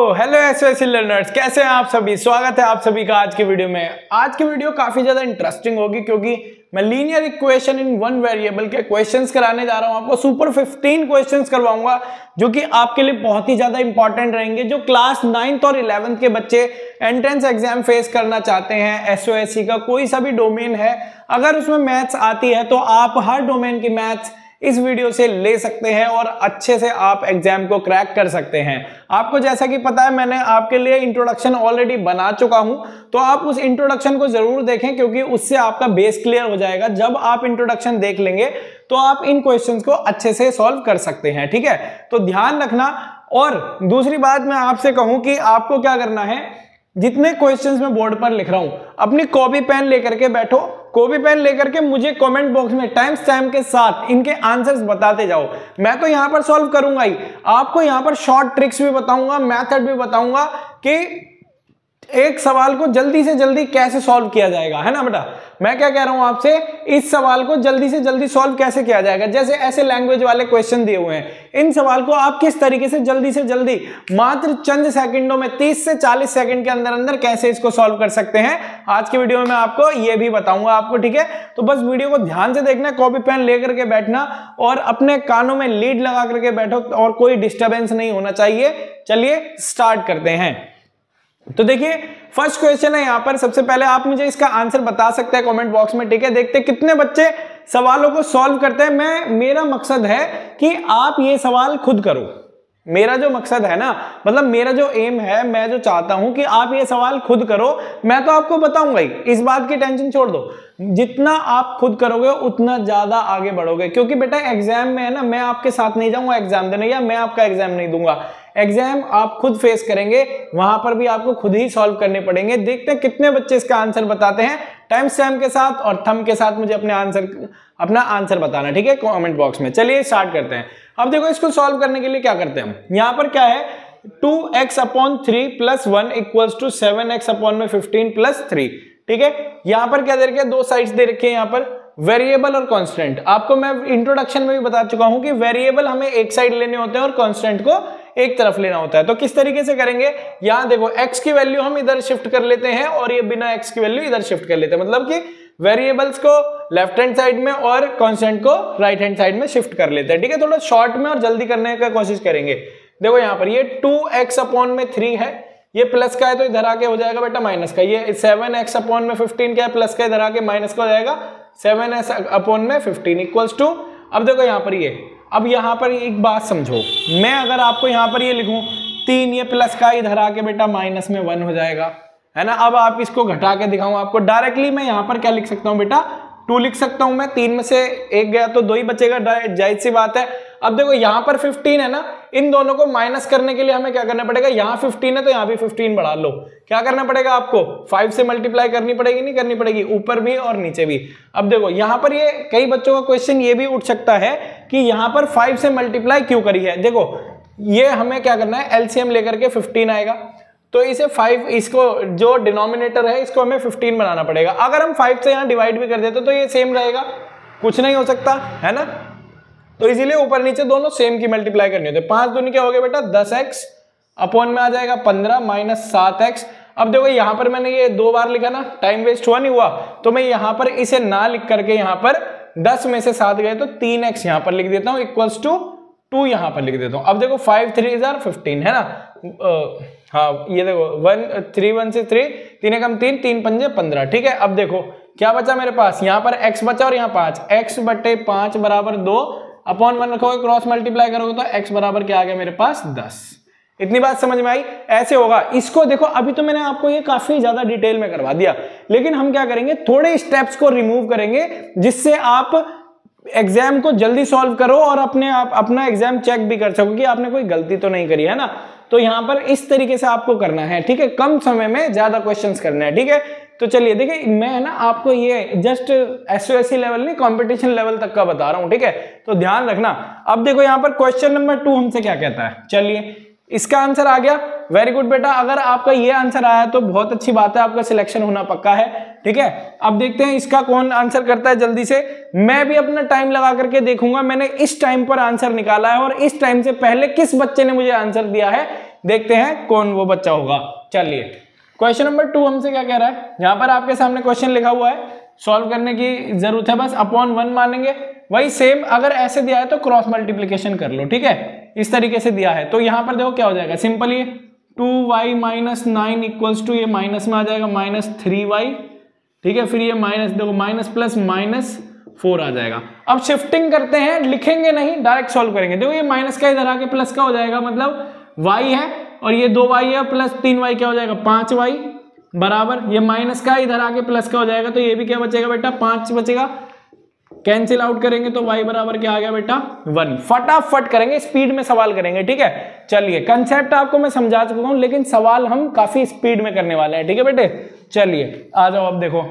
Hello SOS learners, कैसे हैं आप सभी। स्वागत है आप सभी का आज की वीडियो में। आज की वीडियो काफी ज्यादा इंटरेस्टिंग होगी क्योंकि मैं linear equation in one variable के क्वेश्चंस कराने जा रहा हूं। आपको सुपर 15 क्वेश्चंस करवाऊंगा जो कि आपके लिए बहुत ही ज्यादा इंपॉर्टेंट रहेंगे। जो क्लास 9th और 11th के बच्चे एंट्रेंस एग्जाम फेस करना चाहते हैं, एसओएससी का कोई सा भी डोमेन है, अगर उसमें मैथ्स आती है तो आप हर डोमेन की मैथ्स इस वीडियो से ले सकते हैं और अच्छे से आप एग्जाम को क्रैक कर सकते हैं। आपको जैसा कि पता है, मैंने आपके लिए इंट्रोडक्शन ऑलरेडी बना चुका हूं, तो आप उस इंट्रोडक्शन को जरूर देखें क्योंकि उससे आपका बेस क्लियर हो जाएगा। जब आप इंट्रोडक्शन देख लेंगे तो आप इन क्वेश्चंस को अच्छे से सॉल्व कर सकते हैं, ठीक है। तो ध्यान रखना। और दूसरी बात मैं आपसे कहूं कि आपको क्या करना है, जितने क्वेश्चंस मैं बोर्ड पर लिख रहा हूं अपनी कॉपी पेन लेकर के बैठो। कॉपी पेन लेकर के मुझे कमेंट बॉक्स में टाइम स्टैम्प के साथ इनके आंसर्स बताते जाओ। मैं तो यहां पर सॉल्व करूंगा ही, आपको यहां पर शॉर्ट ट्रिक्स भी बताऊंगा, मेथड भी बताऊंगा कि एक सवाल को जल्दी से जल्दी कैसे सॉल्व किया जाएगा, है ना बेटा। मैं क्या कह रहा हूं आपसे, इस सवाल को जल्दी से जल्दी सॉल्व कैसे किया जाएगा। जैसे ऐसे लैंग्वेज वाले क्वेश्चन दिए हुए हैं, इन सवाल को आप किस तरीके से जल्दी मात्र चंद सेकंडों में 30 से 40 सेकंड के अंदर अंदर कैसे इसको सॉल्व कर सकते हैं, आज की वीडियो में मैं आपको ये भी बताऊंगा आपको, ठीक है। तो बस वीडियो को ध्यान से देखना, कॉपी पेन लेकर के बैठना और अपने कानों में लीड लगा करके बैठो और कोई डिस्टर्बेंस नहीं होना चाहिए। चलिए स्टार्ट करते हैं। तो देखिए फर्स्ट क्वेश्चन है यहां पर। सबसे पहले आप मुझे इसका आंसर बता सकते हैं कमेंट बॉक्स में, ठीक है। देखते हैं कितने बच्चे सवालों को सॉल्व करते हैं। मेरा मकसद है कि आप ये सवाल खुद करो। मेरा जो मकसद है ना, मतलब मेरा जो एम है, मैं जो चाहता हूं कि आप ये सवाल खुद करो। मैं तो आपको बताऊंगा ही, इस बात की टेंशन छोड़ दो। जितना आप खुद करोगे उतना ज्यादा आगे बढ़ोगे, क्योंकि बेटा एग्जाम में है ना, मैं आपके साथ नहीं जाऊंगा एग्जाम देने, या मैं आपका एग्जाम नहीं दूंगा। एग्जाम आप खुद फेस करेंगे, वहां पर भी आपको खुद ही सॉल्व करने पड़ेंगे। देखते हैं कितने बच्चे इसका आंसर बताते हैं। टाइम स्टैम्प के साथ और थंब के साथ मुझे अपना आंसर बताना, ठीक है, कमेंट बॉक्स में। चलिए स्टार्ट करते हैं। अब देखो इसको सॉल्व करने के लिए क्या करते हैं हम। यहां पर क्या है, 2x/3 + 1 = 7x/15 + 3, ठीक है। यहां पर क्या दे रखे हैं, दो साइड्स दे रखे हैं यहां पर, वेरिएबल और कांस्टेंट। आपको मैं इंट्रोडक्शन में भी बता चुका हूं कि वेरिएबल हमें एक साइड लेने होते हैं और कांस्टेंट को एक तरफ लेना होता है। तो किस तरीके से करेंगे, यहां देखो x की वैल्यू हम इधर शिफ्ट कर लेते हैं और ये बिना x की वैल्यू इधर शिफ्ट कर लेते हैं। मतलब कि वेरिएबल्स को लेफ्ट हैंड साइड में और कांस्टेंट को राइट हैंड साइड में शिफ्ट कर लेते हैं, ठीक है। थोड़ा शॉर्ट में और जल्दी करने का कोशिश करेंगे। देखो यहां पर ये 2x/3 है, ये प्लस का है तो इधर आके हो जाएगा बेटा माइनस का। ये 7x/15 क्या है, प्लस का, इधर आके माइनस का हो जाएगा 7x/15 = अब देखो यहां पर ये, अब यहां पर एक बात समझो, मैं अगर आपको यहां पर ये लिखूं 3, ये प्लस का, इधर आके बेटा माइनस में 1 हो जाएगा, है ना। अब आप इसको घटा के दिखाऊं आपको, डायरेक्टली मैं यहां पर क्या लिख सकता हूं बेटा, 2 लिख सकता हूं मैं। 3 में से 1 गया तो 2 ही बचेगा, जायज सी बात है। अब देखो यहां पर 15 है ना, इन दोनों को माइनस करने के लिए हमें क्या करना पड़ेगा, यहां 15 है तो यहां भी 15 बढ़ा लो। क्या करना पड़ेगा आपको, 5 से मल्टीप्लाई करनी पड़ेगी, नहीं करनी पड़ेगी, ऊपर भी और नीचे भी। अब देखो यहां पर ये कई बच्चों का क्वेश्चन ये भी उठ सकता है कि यहां पर 5 से मल्टीप्लाई क्यों करी है। देखो ये हमें क्या करना है, एलसीएम लेकर के 15 आएगा, तो इसे 5, इसको जो डिनोमिनेटर है इसको हमें 15 बनाना पड़ेगा। अगर हम 5 से यहां डिवाइड भी कर देते तो ये सेम रहेगा, कुछ नहीं हो सकता, है ना। तो इसीलिए ऊपर नीचे दोनों सेम की मल्टीप्लाई करनी होती है। 5 दूनी क्या हो गया बेटा, 10x अपॉन में आ जाएगा 15 - 7x। अब देखो यहां पर मैंने ये 2 बार लिखा ना, टाइम वेस्ट हुआ नहीं हुआ, तो मैं यहां पर इसे ना लिख करके यहां पर 10 में से 7 गए तो 3x यहां पर लिख देता हूं, = 2 यहां पर लिख देता हूं। अब देखो 5 3 = 15, है ना। हाँ ये देखो 3 1 से 3, 3 कम 3, 3 पंजे 15, ठीक है। अब देखो क्या बचा मेरे पास, यहां पर x बचा और यहां 5, x/5 = 2 अपॉन 1 रखोगे, क्रॉस मल्टीप्लाई करोगे तो x बराबर क्या आ गया मेरे पास, 10। इतनी बात समझ में आई, ऐसे होगा। इसको देखो अभी तो मैंने आपको ये काफी ज्यादा डिटेल में करवा दिया, लेकिन हम क्या करेंगे, थोड़े स्टेप्स को रिमूव करेंगे जिससे आप एग्जाम को जल्दी सॉल्व करो और अपना एग्जाम चेक भी कर सको कि आपने कोई गलती तो नहीं करी, है ना। तो यहां पर इस तरीके से आपको करना है, ठीक है। कम समय में ज्यादा क्वेश्चंस करना है, ठीक है। तो चलिए देखिए, मैं ना आपको ये जस्ट एसओएससी लेवल नहीं, कंपटीशन लेवल तक का बता रहा हूं, ठीक है। तो ध्यान रखना। अब देखो यहां पर क्वेश्चन नंबर 2 हमसे क्या कहता है, चलिए इसका आंसर आ गया, वेरी गुड बेटा। अगर आपका ये आंसर आया तो बहुत अच्छी बात है, आपका सिलेक्शन होना पक्का है, ठीक है। अब देखते हैं इसका कौन आंसर करता है जल्दी से। मैं भी अपना टाइम लगा करके देखूंगा मैंने इस टाइम पर आंसर निकाला है और इस टाइम से पहले किस बच्चे ने मुझे आंसर दिया है, देखते हैं कौन वो बच्चा होगा। चलिए क्वेश्चन नंबर 2 हमसे क्या कह रहा है, यहाँ पर आपके सामने क्वेश्चन लिखा हुआ है, सॉल्व करने की जरूरत है, बस अपॉन 1 मानेंगे। वही सेम अगर ऐसे दिया है तो क्रॉस मल्टीप्लीकेशन कर लो, ठीक है, इस तरीके से दिया है तो यहाँ पर देखो क्या हो जाएगा, सिंपल ये 2y माइनस 9 इक्वल्स टू, ये माइनस में आ जाएगा -3y, ठीक है, फिर ये माइनस देखो माइनस प्लस -4 आ जाएगा। अब शिफ्टिंग करते हैं, लिखेंगे नहीं डायरेक्ट सॉल्व करेंगे। देखो ये माइनस का इधर आके प्लस का हो जाएगा, मतलब y है और ये 2y है प्लस 3y क्या हो जाएगा 5y बराबर, ये माइनस का इधर आके प्लस का हो जाएगा तो ये भी क्या बचेगा बेटा 5 बचेगा, कैंसिल आउट करेंगे तो y बराबर क्या आ गया बेटा 1। फटाफट करेंगे, स्पीड में सवाल करेंगे, ठीक है। चलिए कंसेप्ट आपको मैं समझा चुका हूं लेकिन सवाल हम काफी स्पीड में करने वाले हैं, ठीक है बेटे। चलिए आ जाओ अब देखो,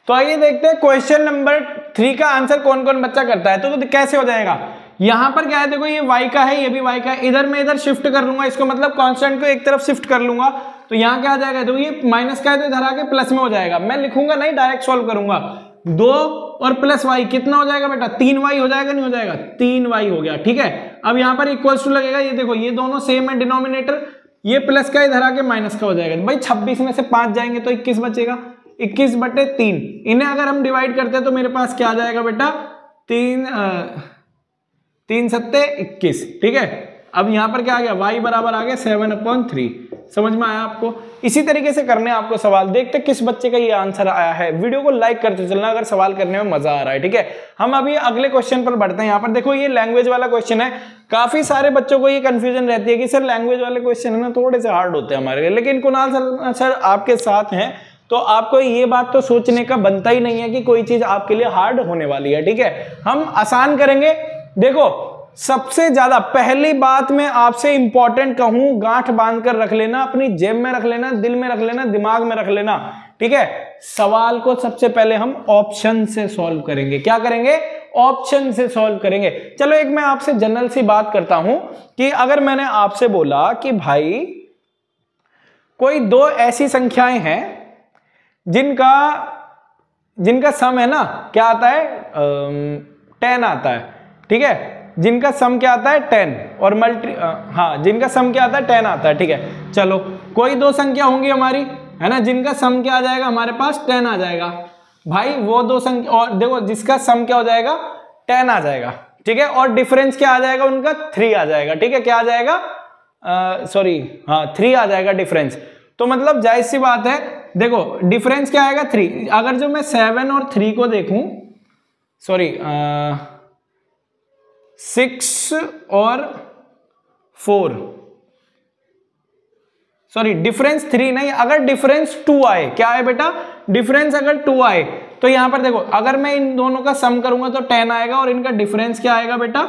तो आइए देखते हैं क्वेश्चन नंबर 3 का आंसर कौन कौन बच्चा करता है। तो कैसे हो जाएगा, यहां पर क्या है, देखो ये y का है, ये भी y का है, इधर मैं इधर शिफ्ट कर लूंगा इसको, मतलब कांस्टेंट को एक तरफ शिफ्ट कर लूंगा तो यहाँ क्या आ जाएगा, देखो ये माइनस का है तो इधर आके प्लस में हो जाएगा। मैं लिखूंगा नहीं, डायरेक्ट सॉल्व करूंगा। 2 और प्लस y कितना हो जाएगा बेटा 3y हो जाएगा, नहीं हो जाएगा 3y हो गया, ठीक है। अब यहाँ पर इक्वल्स टू लगेगा, ये देखो ये दोनों सेम है डिनोमिनेटर, ये प्लस का इधर आके माइनस का हो जाएगा। भाई 26 में से 5 जाएंगे तो 21 बचेगा, 21/3। इन्हें अगर हम डिवाइड करते हैं तो मेरे पास क्या आ जाएगा बेटा 3 सत्ते 21, ठीक है। अब यहां पर क्या आ गया y बराबर आ गया 7/3। समझ में आया आपको, इसी तरीके से करने आपको सवाल, देखते किस बच्चे का ये आंसर आया है। वीडियो को लाइक करते चलना अगर सवाल करने में मजा आ रहा है, ठीक है। हम अभी अगले क्वेश्चन पर बढ़ते हैं। यहाँ पर देखो ये लैंग्वेज वाला क्वेश्चन है, काफी सारे बच्चों को ये कंफ्यूजन रहती है कि सर लैंग्वेज वाले क्वेश्चन है ना थोड़े से हार्ड होते हैं हमारे लिए, लेकिन कुणाल सर आपके साथ हैं तो आपको ये बात तो सोचने का बनता ही नहीं है कि कोई चीज आपके लिए हार्ड होने वाली है, ठीक है। हम आसान करेंगे। देखो सबसे ज्यादा पहली बात मैं आपसे इंपॉर्टेंट कहूं, गांठ बांध कर रख लेना, अपनी जेब में रख लेना, दिल में रख लेना, दिमाग में रख लेना, ठीक है। सवाल को सबसे पहले हम ऑप्शन से सॉल्व करेंगे। क्या करेंगे, ऑप्शन से सॉल्व करेंगे। चलो एक मैं आपसे जनरल सी बात करता हूं कि अगर मैंने आपसे बोला कि भाई कोई 2 ऐसी संख्याएं हैं जिनका सम है ना क्या आता है 10 आता है, ठीक है। जिनका सम क्या आता है 10 और जिनका सम क्या आता है 10 आता है, ठीक है। चलो कोई 2 संख्या होंगी हमारी, है ना, जिनका सम क्या आ जाएगा हमारे पास 10 आ जाएगा। भाई वो 2 संख्या और देखो जिसका सम क्या हो जाएगा 10 आ जाएगा, ठीक है, और डिफरेंस क्या आ जाएगा उनका 3 आ जाएगा, ठीक है। क्या आ जाएगा 3 आ जाएगा डिफरेंस। तो मतलब जाहिर सी बात है, देखो डिफरेंस क्या आएगा 3। अगर जो मैं 7 और 3 को देखूं, 6 और 4, डिफरेंस 3 नहीं, अगर डिफरेंस 2 आए, क्या है बेटा डिफरेंस अगर 2 आए तो यहां पर देखो अगर मैं इन दोनों का सम करूंगा तो 10 आएगा और इनका डिफरेंस क्या आएगा बेटा,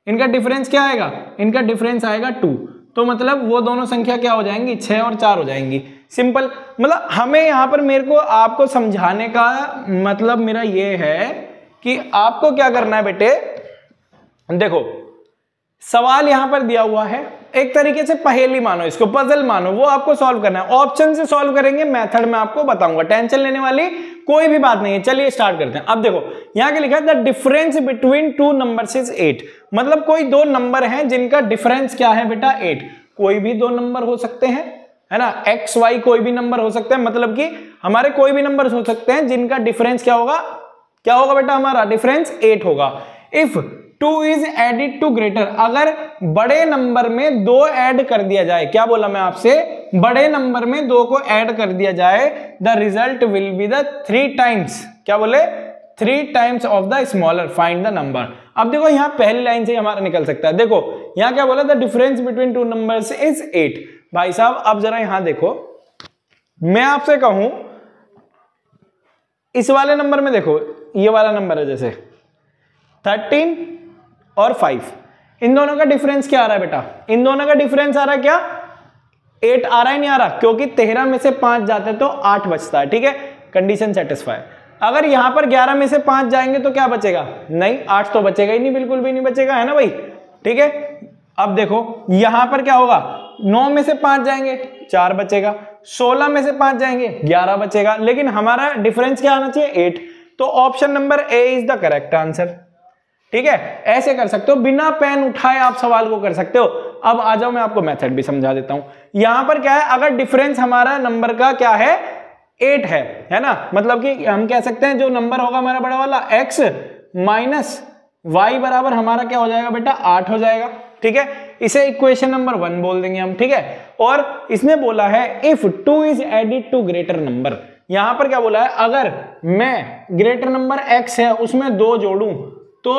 इनका डिफरेंस क्या आएगा, इनका डिफरेंस आएगा 2। तो मतलब वो दोनों संख्या क्या हो जाएंगी 6 और 4 हो जाएंगी। सिंपल, मतलब हमें यहां पर मेरे को आपको समझाने का मतलब मेरा ये है कि आपको क्या करना है बेटे, देखो सवाल यहां पर दिया हुआ है, एक तरीके से पहेली मानो, इसको पजल मानो, वो आपको सॉल्व करना है। ऑप्शन से सॉल्व करेंगे, मेथड में आपको बताऊंगा, टेंशन लेने वाली कोई भी बात नहीं है। चलिए स्टार्ट करते हैं। अब देखो यहां क्या लिखा है, the difference between 2 numbers is 8। मतलब कोई 2 नंबर हैं जिनका डिफरेंस क्या है बेटा 8। कोई भी 2 नंबर हो सकते हैं, है ना, एक्स वाई कोई भी नंबर हो सकते हैं, मतलब कि हमारे कोई भी नंबर हो सकते हैं जिनका डिफरेंस क्या होगा बेटा, हमारा डिफरेंस 8 होगा। If 2 is added to greater, अगर बड़े नंबर में 2 ऐड कर दिया जाए, क्या बोला मैं आपसे, बड़े नंबर में 2 को ऐड कर दिया जाए, the result will be the 3 times, क्या बोले 3 times of the smaller, find the number. अब देखो यहां पहली लाइन से हमारा निकल सकता है। देखो यहां क्या बोला, the difference between 2 numbers is 8। भाई साहब अब जरा यहां देखो, मैं आपसे कहूं इस वाले नंबर में देखो, ये वाला नंबर है जैसे 13 और 5, इन दोनों का डिफरेंस क्या आ रहा है बेटा, इन दोनों का डिफरेंस आ रहा है क्या 8 आ रहा है, नहीं आ रहा, क्योंकि 13 में से 5 जाते हैं तो 8 बचता है, ठीक है, कंडीशन सेटिस्फाई। अगर यहां पर 11 में से 5 जाएंगे तो क्या बचेगा, नहीं 8 तो बचेगा ही नहीं, बिल्कुल भी नहीं बचेगा, है ना भाई, ठीक है। अब देखो यहां पर क्या होगा, 9 में से 5 जाएंगे 4 बचेगा, 16 में से 5 जाएंगे 11 बचेगा, लेकिन हमारा डिफरेंस क्या आना चाहिए 8। तो option number A is the correct answer, ठीक है। ऐसे कर सकते हो, बिना पेन उठाए आप सवाल को कर सकते हो। अब आ जाओ मैं आपको मेथड भी समझा देता हूं। यहां पर क्या है, अगर डिफरेंस हमारा नंबर का क्या है 8 है ना, मतलब कि हम कह सकते हैं जो नंबर होगा हमारा बड़ा वाला x माइनस y बराबर हमारा क्या हो जाएगा बेटा 8 हो जाएगा, ठीक है। इसे इक्वेशन नंबर 1 बोल देंगे हम, ठीक है। और इसने बोला है if 2 is added to greater number, यहां पर क्या बोला है, अगर मैं ग्रेटर नंबर x है उसमें 2 जोड़ूं तो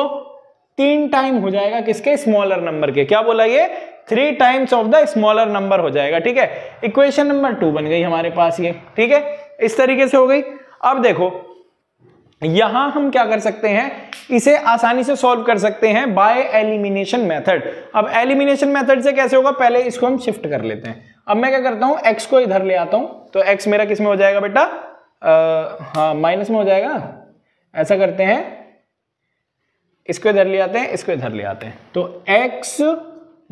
3 टाइम हो जाएगा किसके, स्मॉलर नंबर के। क्या बोला ये, 3 times of the smaller number हो जाएगा, ठीक है। इक्वेशन नंबर 2 बन गई हमारे पास ये, ठीक है। इस तरीके से हो गई। अब देखो यहां हम क्या कर सकते हैं, इसे आसानी से सॉल्व कर सकते हैं बाय एलिमिनेशन मेथड। अब एलिमिनेशन मेथड से कैसे होगा, पहले इसको हम शिफ्ट कर लेते हैं। अब मैं क्या करता हूं, x को इधर ले आता हूं, तो x मेरा किस में हो जाएगा बेटा, हाँ माइनस में हो जाएगा। ऐसा करते हैं, इसको इधर ले आते हैं, इसको इधर ले आते हैं, तो x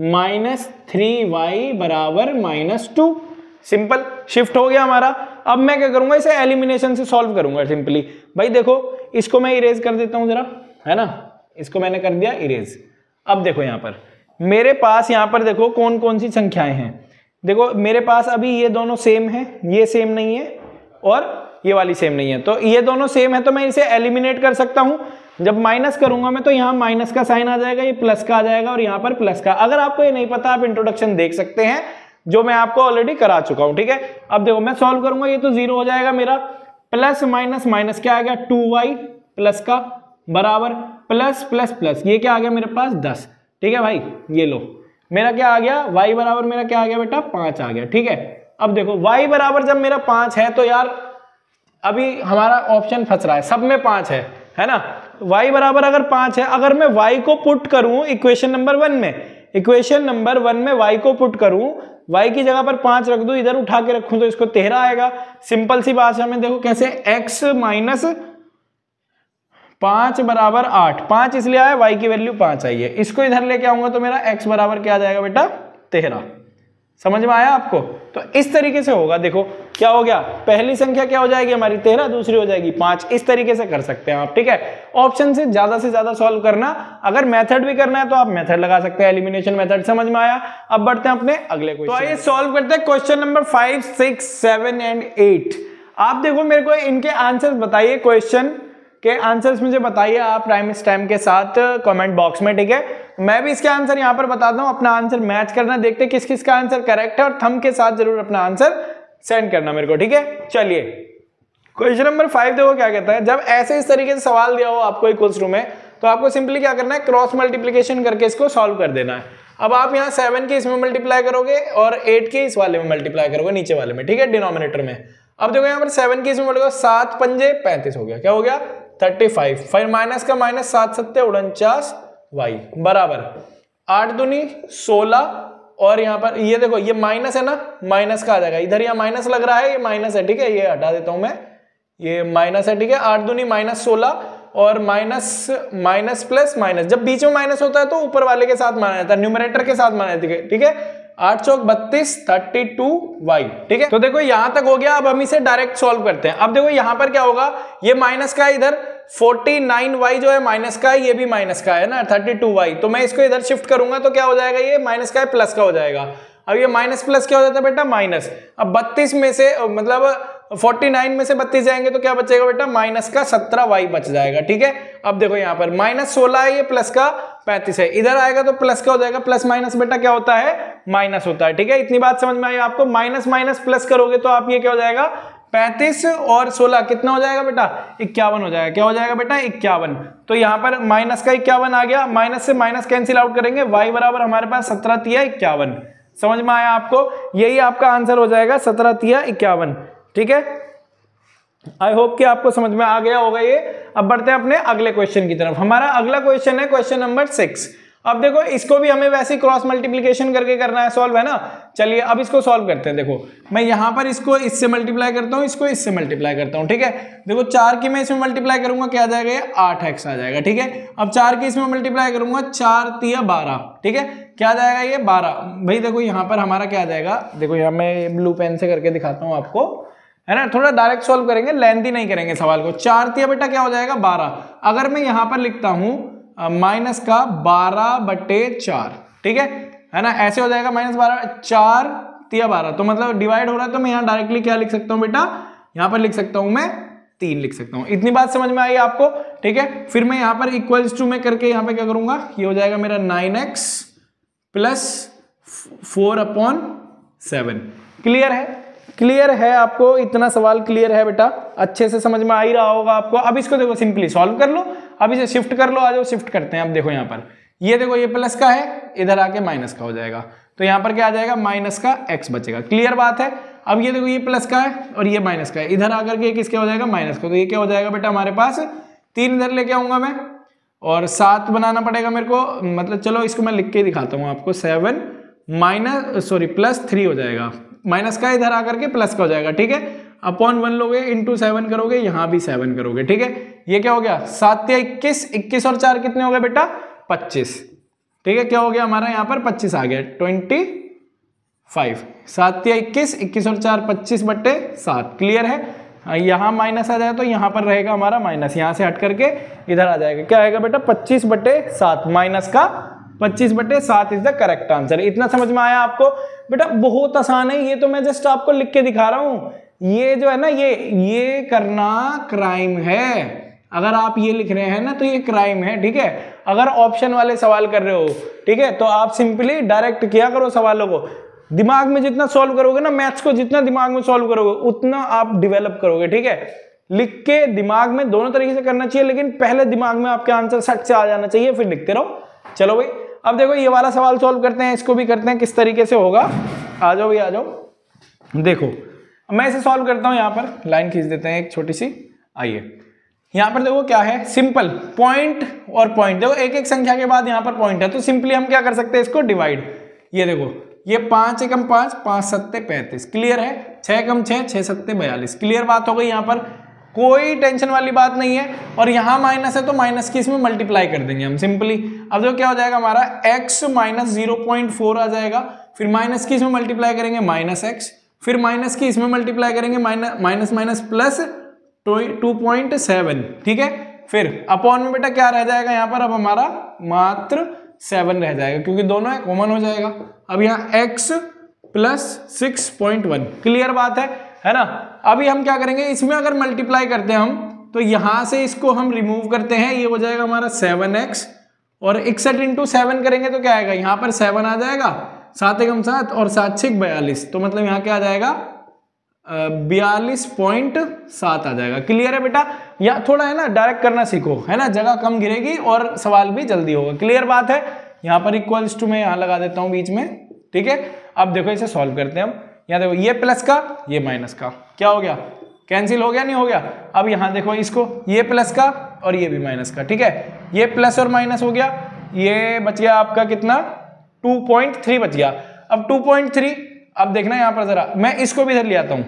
माइनस 3y बराबर -2, सिंपल शिफ्ट हो गया हमारा। अब मैं क्या करूंगा, इसे एलिमिनेशन से सॉल्व करूंगा सिंपली। भाई देखो इसको मैं इरेज कर देता हूं जरा, है ना, इसको मैंने कर दिया इरेज। अब देखो यहां पर मेरे पास, यहां पर देखो कौन कौन सी संख्याएं हैं। देखो मेरे पास अभी ये दोनों सेम है, ये सेम नहीं है और ये वाली सेम नहीं है, तो ये दोनों सेम है तो मैं इसे एलिमिनेट कर सकता हूं। जब माइनस करूंगा मैं तो यहाँ माइनस का साइन आ जाएगा, ये प्लस का आ जाएगा और यहाँ पर प्लस का। अगर आपको ये नहीं पता आप इंट्रोडक्शन देख सकते हैं जो मैं आपको ऑलरेडी करा चुका हूं, ठीक है। अब देखो मैं सॉल्व करूंगा, ये तो 0 हो जाएगा मेरा, प्लस माइनस माइनस क्या आ गया 2y प्लस का बराबर प्लस प्लस प्लस, ये क्या आ गया मेरे पास 10, ठीक है भाई। ये लो मेरा क्या आ गया, y बराबर मेरा क्या आ गया बेटा 5 आ गया, ठीक है। अब देखो y बराबर जब मेरा 5 है तो यार अभी हमारा ऑप्शन फंस रहा है, सब में 5 है ना। y बराबर अगर 5 है, अगर मैं y को पुट करूं इक्वेशन नंबर 1 में, इक्वेशन नंबर 1 में y को पुट करूं, y की जगह पर 5 रख दूं, इधर उठा के रखूं तो इसको 13 आएगा। सिंपल सी बात है, हमें देखो कैसे, x माइनस 5 बराबर 8, 5 इसलिए आया y की वैल्यू 5 आई है, इसको इधर लेके आऊंगा तो मेरा x बराबर क्या आ जाएगा बेटा 13। समझ में आया आपको? तो इस तरीके से होगा। देखो क्या हो गया, पहली संख्या क्या हो जाएगी हमारी 13, दूसरी हो जाएगी 5। इस तरीके से कर सकते हैं आप, ठीक है। ऑप्शन से ज्यादा सॉल्व करना, अगर मेथड भी करना है तो आप मेथड लगा सकते हैं, एलिमिनेशन मेथड। समझ में आया? अब बढ़ते हैं अपने अगले क्वेश्चन। तो आइए सॉल्व करते हैं क्वेश्चन नंबर 5, 6, 7 एंड 8। आप देखो मेरे को इनके आंसर्स बताइए, क्वेश्चन के आंसर्स मुझे बताइए आप टाइम स्टैम्प के साथ कमेंट बॉक्स में, ठीक है। मैं भी इसके आंसर यहां पर बताता हूं, अपना आंसर मैच करना, देखते किस किस का आंसर करेक्ट है और थंब के साथ जरूर अपना आंसर सेंड करना मेरे को, ठीक है। चलिए क्वेश्चन नंबर 5 देखो क्या कहता है। जब ऐसे इस तरीके से सवाल दिया हो आपको इक्वल्स टू में, तो आपको सिंपली क्या करना है, क्रॉस मल्टीप्लीकेशन करके इसको सॉल्व कर देना है। अब आप यहाँ 7 के इसमें मल्टीप्लाई करोगे और 8 के इस वाले में मल्टीप्लाई करोगे, नीचे वाले में, ठीक है, डिनोमिनेटर में। अब देखो यहाँ पर 7 के इसमें मल्टीप्लाई, 7 पंजे 35 हो गया, क्या हो गया 35, फिर माइनस का माइनस, 7 सत्ते 49 y बराबर 8 दूनी 16, और यहाँ पर ये देखो ये माइनस है ना, माइनस का आ जाएगा इधर, यहाँ माइनस लग रहा है, ये माइनस है, ठीक है, ये हटा देता हूं मैं, ये माइनस है, ठीक है। 8 दूनी माइनस 16 और माइनस माइनस प्लस माइनस, जब बीच में माइनस होता है तो ऊपर वाले के साथ माना जाता है, न्यूमरेटर के साथ माना जाता है, ठीक है। 8 चौक 32, 32y, ठीक है। तो देखो यहां तक हो गया। अब हम इसे डायरेक्ट सॉल्व करते हैं। अब देखो यहां पर क्या होगा, ये माइनस का इधर 49y जो है माइनस का है, ये भी माइनस का है ना 32y, तो मैं इसको इधर शिफ्ट करूंगा तो क्या हो जाएगा, ये माइनस का है प्लस का हो जाएगा। अब ये माइनस प्लस क्या हो जाता है बेटा माइनस। अब 32 में से मतलब 49 में से 32 जाएंगे तो क्या बचेगा बेटा, माइनस का 17y बच जाएगा, ठीक है। अब देखो यहाँ पर माइनस 16 है, ये प्लस का 35 है, इधर आएगा तो प्लस का हो जाएगा, प्लस माइनस बेटा क्या होता है, माइनस होता है, ठीक है। इतनी बात समझ में आई आपको? माइनस माइनस प्लस करोगे तो आप ये क्या हो जाएगा, 35 और 16 कितना हो जाएगा बेटा, 51 हो जाएगा। क्या हो जाएगा बेटा 51। तो यहाँ पर माइनस का 51 आ गया, माइनस से माइनस कैंसिल आउट करेंगे, y बराबर हमारे पास 17 तिया 51। समझ में आया आपको? यही आपका आंसर हो जाएगा 17 तिया 51, ठीक है। आई होप कि आपको समझ में आ गया होगा ये। अब बढ़ते हैं अपने अगले क्वेश्चन की तरफ। हमारा अगला क्वेश्चन है क्वेश्चन नंबर 6। अब देखो इसको भी हमें वैसे क्रॉस मल्टीप्लिकेशन करके करना है सॉल्व, है ना। चलिए अब इसको सॉल्व करते हैं। देखो मैं यहां पर इसको इससे मल्टीप्लाई करता हूं, इसको इससे मल्टीप्लाई करता हूं, ठीक है। देखो 4 की मैं इसमें मल्टीप्लाई करूंगा, क्या आ जाएगा, ये 8x आ जाएगा, ठीक है। अब 4 की इसमें मल्टीप्लाई करूंगा, 4 तिया 12, ठीक है, क्या आ जाएगा ये 12। भाई देखो यहाँ पर हमारा क्या आ जाएगा, देखो यहाँ मैं ब्लू पेन से करके दिखाता हूँ आपको, है ना, थोड़ा डायरेक्ट सॉल्व करेंगे, लेंथी नहीं करेंगे सवाल को। 4 तिया बेटा क्या हो जाएगा 12। अगर मैं यहां पर लिखता हूं माइनस का 12/4, ठीक है ना, ऐसे हो जाएगा -12, 4 तिया 12, तो मतलब डिवाइड हो रहा है, तो मैं यहाँ डायरेक्टली क्या लिख सकता हूँ बेटा, यहाँ पर लिख सकता हूँ मैं 3 लिख सकता हूँ। इतनी बात समझ में आई आपको, ठीक है। फिर मैं यहाँ पर इक्वल्स टू में करके यहाँ पे क्या करूंगा, ये हो जाएगा मेरा 9x प्लस 4/7। क्लियर है, क्लियर है आपको, इतना सवाल क्लियर है बेटा, अच्छे से समझ में आ ही रहा होगा आपको। अब इसको देखो सिंपली सॉल्व कर लो, अब इसे शिफ्ट कर लो, आ जाओ शिफ्ट करते हैं। अब देखो यहाँ पर ये देखो ये प्लस का है, इधर आके माइनस का हो जाएगा, तो यहाँ पर क्या आ जाएगा, माइनस का x बचेगा। क्लियर बात है। अब ये देखो ये प्लस का है और ये माइनस का है, इधर आकर के किसका हो जाएगा, माइनस का, तो ये क्या हो जाएगा बेटा हमारे पास 3 इधर लेके आऊंगा मैं और 7 बनाना पड़ेगा मेरे को, मतलब चलो इसको मैं लिख के दिखाता हूँ आपको, 7 +3 हो जाएगा, माइनस का इधर आकर के प्लस का हो जाएगा, ठीक है। अपॉन 1 लोगे इंटू 7 करोगे, यहाँ भी 7 करोगे, ठीक है। ये क्या हो गया, 7 या 21, 21 और 4 कितने हो गए बेटा, 25, ठीक है। क्या हो गया हमारा यहाँ पर 25 आ गया, 25, 7 या 21, 21 और 4 25/7। क्लियर है। यहाँ माइनस आ जाए तो यहाँ पर रहेगा हमारा माइनस, यहाँ से हट करके इधर आ जाएगा, क्या आएगा बेटा 25/7, माइनस का 25/7 इज द करेक्ट आंसर। इतना समझ में आया आपको बेटा, बहुत आसान है ये तो, मैं जस्ट आपको लिख के दिखा रहा हूँ। ये जो है ना ये करना क्राइम है, अगर आप ये लिख रहे हैं ना तो ये क्राइम है, ठीक है। अगर ऑप्शन वाले सवाल कर रहे हो, ठीक है, तो आप सिंपली डायरेक्ट किया करो सवालों को, दिमाग में जितना सॉल्व करोगे ना, मैथ्स को जितना दिमाग में सॉल्व करोगे उतना आप डेवलप करोगे, ठीक है। लिख के दिमाग में दोनों तरीके से करना चाहिए, लेकिन पहले दिमाग में आपके आंसर सट से आ जाना चाहिए, फिर लिखते रहो। चलो भाई, अब देखो ये वाला सवाल सॉल्व करते हैं, इसको भी करते हैं किस तरीके से होगा। आ जाओ भाई आ जाओ, देखो मैं इसे सॉल्व करता हूं, यहाँ पर लाइन खींच देते हैं एक छोटी सी। आइए यहाँ पर देखो क्या है, सिंपल पॉइंट और पॉइंट, देखो एक एक संख्या के बाद यहाँ पर पॉइंट है, तो सिंपली हम क्या कर सकते हैं, इसको डिवाइड। ये देखो ये 5 एकम 5, 5 सत्ते 35, क्लियर है। 6 एकम 6, 6 सत्ते 42, क्लियर बात हो गई। यहाँ पर कोई टेंशन वाली बात नहीं है, और यहाँ माइनस है तो माइनस की इसमें मल्टीप्लाई कर देंगे हम सिंपली। अब देखो क्या हो जाएगा हमारा x - 0.4 आ जाएगा, फिर माइनस की इसमें मल्टीप्लाई करेंगे -x, फिर माइनस की इसमें मल्टीप्लाई करेंगे माइनस प्लस 2.7, ठीक है। फिर अपॉन में बेटा क्या रह जाएगा यहाँ पर, अब हमारा मात्र 7 रह जाएगा, क्योंकि दोनों है कॉमन हो जाएगा। अब यहाँ x + 6.1, क्लियर बात है ना। अभी हम क्या करेंगे, इसमें अगर मल्टीप्लाई करते हैं हम, तो यहां से इसको हम रिमूव करते हैं, ये हो जाएगा हमारा 7x, और 61 × 7 करेंगे तो क्या आएगा, यहाँ पर 7 आ जाएगा, 7 एकम 7 और 7 6 42, तो मतलब यहाँ क्या आ जाएगा 42.7 आ जाएगा। क्लियर है बेटा, या थोड़ा है ना डायरेक्ट करना सीखो, है ना, जगह कम गिरेगी और सवाल भी जल्दी होगा। क्लियर बात है। यहाँ पर इक्वल्स टू में यहाँ लगा देता हूँ बीच में, ठीक है। अब देखो इसे सॉल्व करते हैं हम। यहाँ देखो ये प्लस का ये माइनस का क्या हो गया, कैंसिल हो गया, नहीं हो गया। अब यहाँ देखो इसको, ये प्लस का और ये भी माइनस का, ठीक है। ये प्लस और माइनस हो गया, ये बच गया आपका कितना 2.3 बच गया। अब 2.3, अब देखना यहाँ पर जरा, मैं इसको भी इधर ले आता हूँ,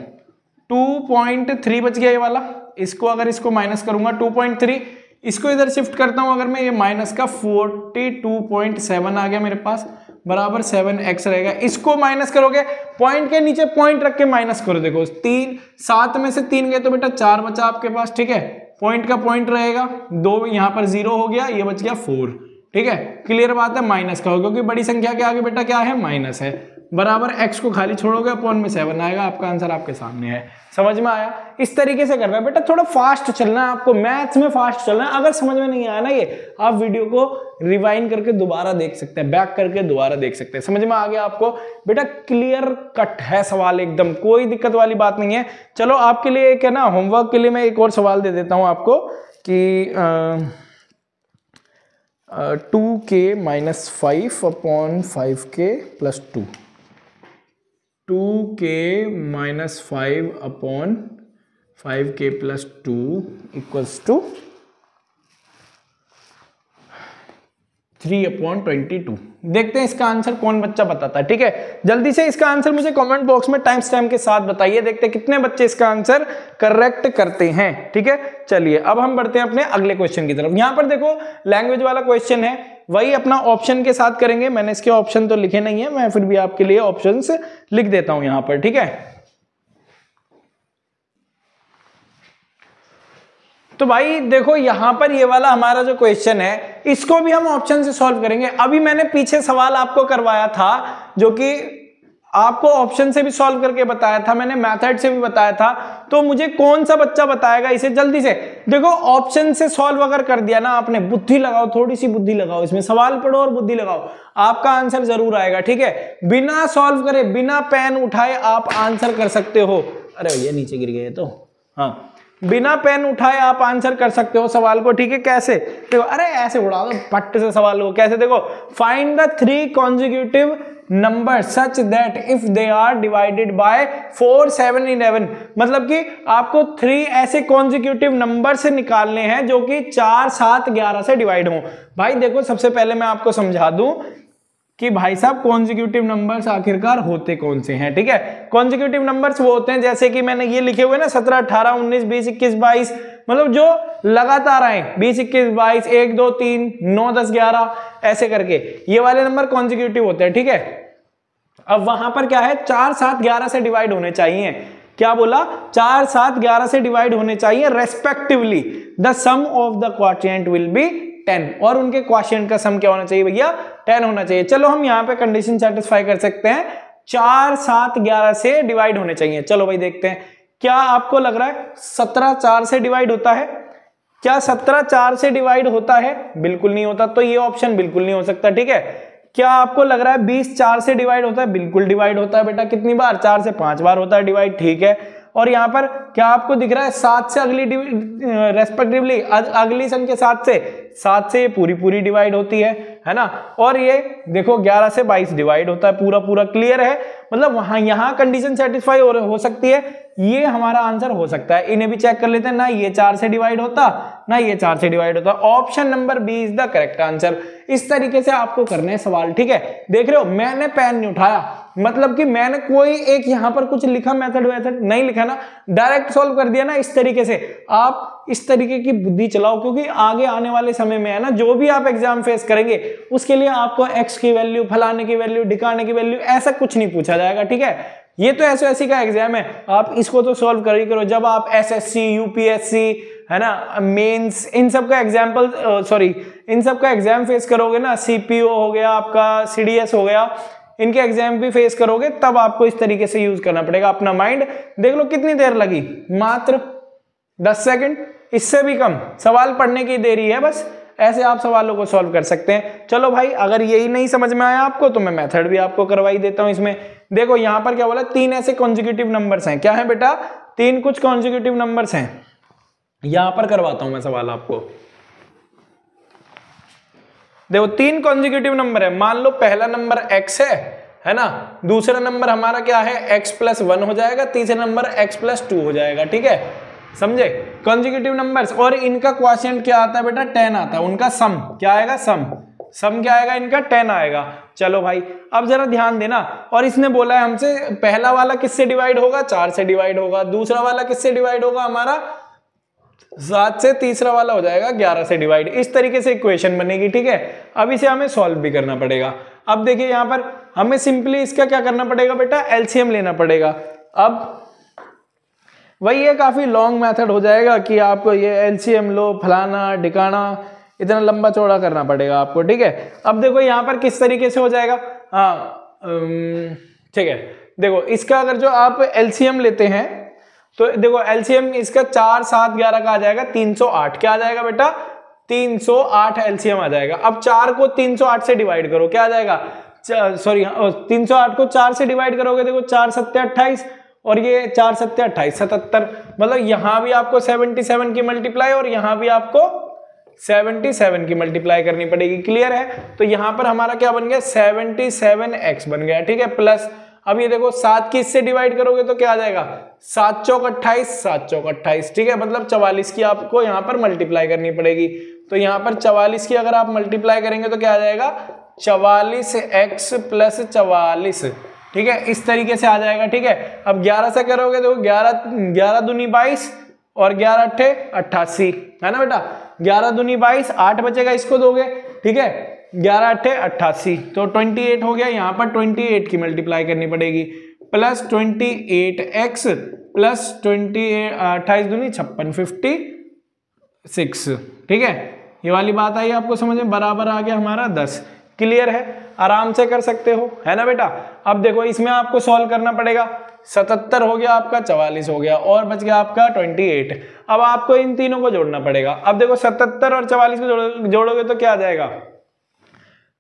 2.3 बच गया ये वाला, इसको अगर इसको माइनस करूंगा 2.3, इसको इधर शिफ्ट करता हूं अगर मैं, ये माइनस का 42.7 आ गया मेरे पास, बराबर 7x रहेगा। इसको माइनस करोगे, पॉइंट के नीचे पॉइंट रख के माइनस करो, देखो 3, 7 में से 3 गए तो बेटा 4 बचा आपके पास, ठीक है। पॉइंट का पॉइंट रहेगा 2, यहाँ पर 0 हो गया, ये बच गया 4, ठीक है। क्लियर बात है, माइनस का हो, क्योंकि बड़ी संख्या के आगे बेटा क्या है, माइनस है, बराबर x को खाली छोड़ोगे, अपॉन में 7 आएगा, आपका आंसर आपके सामने है। समझ में आया। इस तरीके से करना है बेटा, थोड़ा फास्ट चलना है आपको, मैथ्स में फास्ट चलना है। अगर समझ में नहीं आया ना ये, आप वीडियो को रिवाइंड करके दोबारा देख सकते हैं, बैक करके दोबारा देख सकते हैं। समझ में आ गया आपको बेटा, क्लियर कट है सवाल एकदम, कोई दिक्कत वाली बात नहीं है। चलो आपके लिए एक है ना होमवर्क के लिए मैं एक और सवाल दे देता हूं आपको कि 2k - 5 / 5k + 2, 2k - 5 / 5k + 2 = 3/22। देखते हैं इसका आंसर कौन बच्चा बताता है, ठीक है। जल्दी से इसका आंसर मुझे कमेंट बॉक्स में टाइम स्टैम्प के साथ बताइए, देखते हैं कितने बच्चे इसका आंसर करेक्ट करते हैं, ठीक है। चलिए अब हम बढ़ते हैं अपने अगले क्वेश्चन की तरफ। यहां पर देखो लैंग्वेज वाला क्वेश्चन है, वही अपना ऑप्शन के साथ करेंगे। मैंने इसके ऑप्शन तो लिखे नहीं है, मैं फिर भी आपके लिए ऑप्शंस लिख देता हूं यहां पर, ठीक है। तो भाई देखो यहां पर ये वाला हमारा जो क्वेश्चन है इसको भी हम ऑप्शन से सॉल्व करेंगे। अभी मैंने पीछे सवाल आपको करवाया था जो कि आपको ऑप्शन से भी सॉल्व करके बताया था, मैंने मेथड से भी बताया था, तो मुझे कौन सा बच्चा बताएगा इसे जल्दी से। देखो ऑप्शन से सॉल्व अगर कर दिया ना आपने, बुद्धि लगाओ, थोड़ी सी बुद्धि लगाओ, इसमें सवाल पढ़ो और बुद्धि लगाओ, आपका आंसर जरूर आएगा। ठीक है, बिना सॉल्व करे, बिना पेन उठाए आप आंसर कर सकते हो। अरे भैया नीचे गिर गए तो, हाँ, बिना पेन उठाए आप आंसर कर सकते हो सवाल को। ठीक है, कैसे? देखो, अरे ऐसे उड़ा दो पट्ट से सवाल को। कैसे? देखो, find the 3 consecutive number such that if they are divided by 4, 7, 11, मतलब कि आपको 3 ऐसे कॉन्जिक्यूटिव नंबर से निकालने हैं जो कि 4, 7, 11 से डिवाइड हो। भाई देखो, सबसे पहले मैं आपको समझा दूं कि भाई साहब कॉन्जिक्यूटिव नंबर्स आखिरकार होते कौन से हैं। ठीक है, कॉन्जिक्यूटिव नंबर्स वो होते हैं जैसे कि मैंने ये लिखे हुए ना 17, 18, 19, 20, 21, 22, मतलब जो लगातार आए 20, 21, 22, 1, 2, 3, 9, 10, 11 ऐसे करके, ये वाले नंबर कॉन्जिक्यूटिव होते हैं। ठीक है, अब वहां पर क्या है, 4, 7, 11 से डिवाइड होने चाहिए। क्या बोला? 4, 7, 11 से डिवाइड होने चाहिए respectively. The sum of the quotient will be 10, और उनके क्वोटिएंट का सम क्या होना चाहिए भैया? 10 होना चाहिए। चलो हम यहाँ पे कंडीशन सेटिस्फाई कर सकते हैं, 4, 7, 11 से डिवाइड होने चाहिए। चलो भाई देखते हैं, क्या आपको लग रहा है 17 4 से डिवाइड होता है? क्या 17 4 से डिवाइड होता है? बिल्कुल नहीं होता, तो ये ऑप्शन बिल्कुल नहीं हो सकता। ठीक है, क्या आपको लग रहा है 20 4 से डिवाइड होता है? बिल्कुल डिवाइड होता है बेटा। कितनी बार? 4 से 5 बार होता है डिवाइड। ठीक है, और यहां पर क्या आपको दिख रहा है 7 से अगली रेस्पेक्टिवली अगली संख्या 7 से ये पूरी डिवाइड होती है ना। और ये देखो 11 से 22 डिवाइड होता है, पूरा क्लियर है। मतलब वहां यहां कंडीशन सेटिस्फाई हो सकती है, ये हमारा आंसर हो सकता है। इन्हें भी चेक कर लेते हैं, ना ये 4 से डिवाइड होता, ना ये 4 से डिवाइड होता। Option number B is the correct answer. इस तरीके से आपको करने हैं सवाल। ठीक है, देख रहे हो मैंने पेन नहीं उठाया, मतलब कि मैंने कोई एक यहां पर कुछ लिखा मेथड नहीं लिखा ना, डायरेक्ट सॉल्व कर दिया ना। इस तरीके से आप इस तरीके की बुद्धि चलाओ, क्योंकि आगे आने वाले समय में है ना, जो भी आप एग्जाम फेस करेंगे उसके लिए आपको एक्स की वैल्यू, फलाने की वैल्यू, ढिकाने की वैल्यू, ऐसा कुछ नहीं पूछा जाएगा। ठीक है, ये तो एसओएससी का एग्जाम है, आप इसको तो सॉल्व कर ही करो। जब आप एसएससी, यूपीएससी, है ना, मेंस, इन सब का इन सब का एग्जाम फेस करोगे ना, सीपीओ हो गया आपका, सीडीएस हो गया, इनके एग्जाम भी फेस करोगे, तब आपको इस तरीके से यूज करना पड़ेगा अपना माइंड। देख लो कितनी देर लगी, मात्र 10 सेकंड, इससे भी कम सवाल पढ़ने की देरी है। बस ऐसे आप सवालों को सॉल्व कर सकते हैं। चलो भाई, अगर यही नहीं समझ में आया आपको तो मैं मेथड भी आपको करवाई देता हूं इसमें। देखो यहां पर क्या बोला, 3 ऐसे कॉन्जिक्यूटिव नंबर्स हैं। क्या है बेटा? 3 कुछ कॉन्जिक्यूटिव नंबर्स हैं। यहां पर करवाता हूं मैं सवाल आपको। देखो 3 कॉन्जिक्यूटिव नंबर है। मान लो पहला नंबर x है ना, दूसरा नंबर हमारा क्या है, x+1 हो जाएगा, तीसरा नंबर x+2 हो जाएगा। ठीक है, समझे? कॉन्जिक्यूटिव नंबर्स, और इनका क्वोशिएंट क्या आता है बेटा? 10 आता है। उनका सम क्या आएगा? सम क्या आएगा इनका? 10 आएगा। चलो भाई, अब जरा ध्यान देना। और इसने बोला है हमसे पहला वाला किससे डिवाइड होगा? 4 से डिवाइड होगा। दूसरा वाला किससे डिवाइड होगा हमारा? 7 से। तीसरा वाला हो जाएगा 11 से डिवाइड। इस तरीके से इक्वेशन बनेगी। ठीक है, अब इसे हमें सॉल्व भी करना पड़ेगा। अब देखिए यहां पर हमें सिंपली इसका क्या करना पड़ेगा बेटा? एलसीएम लेना पड़ेगा। अब वही ये काफी लॉन्ग मेथड हो जाएगा कि आपको ये एलसीएम लो, फलाना ढिकाना, इतना लंबा चौड़ा करना पड़ेगा आपको। ठीक है, अब देखो यहां पर किस तरीके से हो जाएगा। ठीक है, देखो इसका अगर जो आप एलसीएम लेते हैं तो देखो एलसीएम इसका 4, 7, 11 का आ जाएगा 308। क्या आ जाएगा बेटा? 308 एलसीएम आ जाएगा। अब 4 को 308 से डिवाइड करो, क्या आ जाएगा? 308 को 4 से डिवाइड करोगे, देखो 4 7 28, और ये 4 7 28 77। मतलब यहां भी आपको 77 की मल्टीप्लाई और यहां भी आपको 77 की मल्टीप्लाई करनी पड़ेगी। क्लियर है? तो यहां पर हमारा क्या बन गया? 77x बन गया। ठीक है, प्लस अब ये देखो 7 की इससे डिवाइड करोगे तो क्या आ जाएगा? 7 चौक 28, 7 चौक 28। ठीक है, मतलब 44 की आपको यहां पर मल्टीप्लाई करनी पड़ेगी। तो यहां पर 44 की अगर आप मल्टीप्लाई करेंगे तो क्या आ जाएगा? 44x + 44। ठीक है, इस तरीके से आ जाएगा। ठीक है, अब 11 से करोगे तो 11 दूनी 22 और 11 अट्ठे 88, है ना बेटा? 11 दूनी 22, 8 बचेगा, इसको दोगे। ठीक है, 11 अट्ठे 88, तो 28 हो गया। यहाँ पर 28 की मल्टीप्लाई करनी पड़ेगी, प्लस 28x प्लस 28 दूनी 56 50 6, ठीक है, ये वाली बात आई आपको समझ में, बराबर आ गया हमारा 10। क्लियर है, आराम से कर सकते हो, है ना बेटा। अब देखो इसमें आपको सॉल्व करना पड़ेगा, 77 हो गया आपका, 44 हो गया और बच गया आपका 28। अब आपको इन तीनों को जोड़ना पड़ेगा। अब देखो 77 और 44 को जोड़ोगे तो क्या आ जाएगा,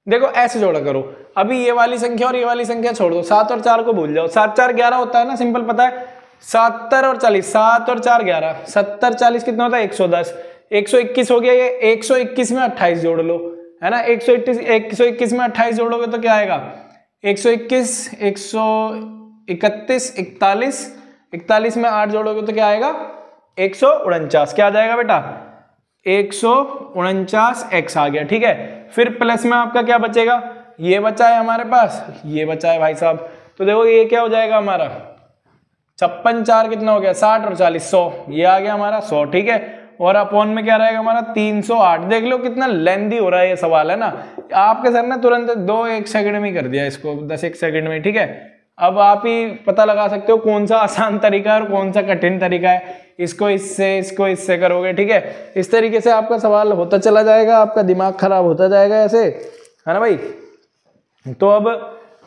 देखो ऐसे जोड़ा करो, अभी ये वाली संख्या और ये वाली संख्या छोड़ दो, 7 और 4 को भूल जाओ, 7 4 11 होता है ना, सिंपल पता है, 70 और 40, 7 और 4 11, 70 40 कितना होता है 110, 121 हो गया ये, 121 में 28 जोड़ लो, है ना, 121 में 28 जोड़ोगे तो क्या आएगा, 121, 131, 41 में 8 जोड़ोगे तो क्या आएगा 149, क्या आ जाएगा बेटा 149 x आ गया, ठीक है। फिर प्लस में आपका क्या बचेगा, ये बचा है हमारे पास, ये बचा है भाई साहब, तो देखो ये क्या हो जाएगा हमारा 56 4 कितना हो गया 60 और 40 100, ये आ गया हमारा 100, ठीक है। और अपॉन में क्या रहेगा हमारा 308। देख लो कितना लेंदी हो रहा है ये सवाल, है ना, आपके सर ने तुरंत 1 सेकंड में कर दिया इसको, 1 सेकंड में, ठीक है। अब आप ही पता लगा सकते हो कौन सा आसान तरीका है और कौन सा कठिन तरीका है, इसको इससे करोगे, ठीक है। इस तरीके से आपका सवाल होता चला जाएगा, आपका दिमाग खराब होता जाएगा ऐसे, है ना भाई। तो अब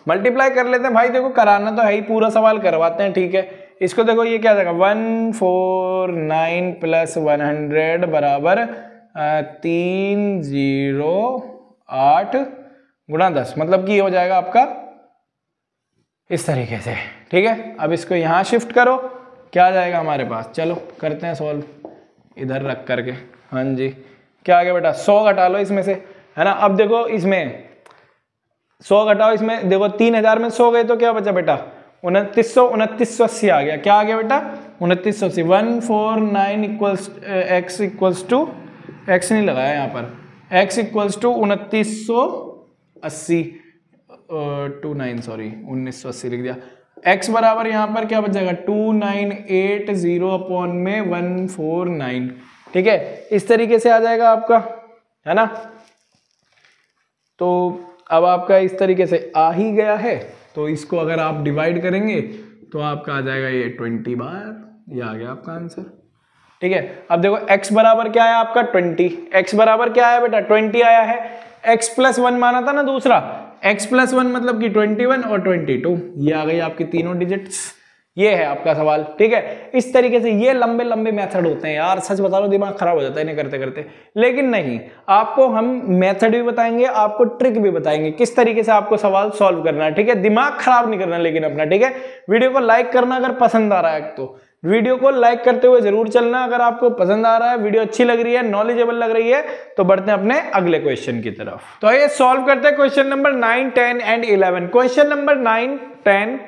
मल्टीप्लाई कर लेते हैं भाई, देखो कराना तो है ही, पूरा सवाल करवाते हैं, ठीक है। इसको देखो ये क्या आ जाएगा 149 प्लस 100 बराबर 308 गुणा 10, मतलब कि ये हो जाएगा आपका इस तरीके से, ठीक है। अब इसको यहाँ शिफ्ट करो, क्या आ जाएगा हमारे पास, चलो करते हैं सॉल्व इधर रख करके। हाँ जी, क्या आ गया बेटा 100 घटा लो इसमें से, है ना। अब देखो इसमें 100 घटाओ, इसमें देखो 3000 में 100 गए तो क्या बचा बेटा 2980 आ गया, क्या आ गया बेटा 2980। 149 equals x equals to, x नहीं लगाया यहाँ पर, x इक्वल्स टू 2980 29 सॉरी 1980 लिख दिया। x बराबर यहाँ पर क्या बच जाएगा 2980 अपॉन में 149, ठीक है। इस तरीके से आ जाएगा आपका, है ना। तो अब आपका इस तरीके से आ ही गया है, तो इसको अगर आप डिवाइड करेंगे तो आपका आ जाएगा ये 20 बार, ये आ गया आपका आंसर, ठीक है। अब देखो x बराबर क्या है आपका 20, x बराबर क्या है बेटा 20 आया है, x प्लस 1 माना था ना दूसरा, x प्लस 1 मतलब कि 21 और 22, ये आ गई आपकी तीनों डिजिट्स, ये है आपका सवाल, ठीक है। इस तरीके से ये लंबे लंबे मेथड होते हैं यार, सच बता रहा हूं दिमाग खराब हो जाता है इन्हें करते करते, लेकिन नहीं, आपको हम मेथड भी बताएंगे, आपको ट्रिक भी बताएंगे किस तरीके से आपको सवाल सॉल्व करना है, ठीक है। दिमाग खराब नहीं करना लेकिन अपना, ठीक है। वीडियो को लाइक करना अगर पसंद आ रहा है तो वीडियो को लाइक करते हुए जरूर चलना, अगर आपको पसंद आ रहा है, वीडियो अच्छी लग रही है, नॉलेजेबल लग रही है, तो बढ़ते हैं अपने अगले क्वेश्चन की तरफ। तो ये सॉल्व करते हैं question number 9, 10 and 11। Question number 9, 10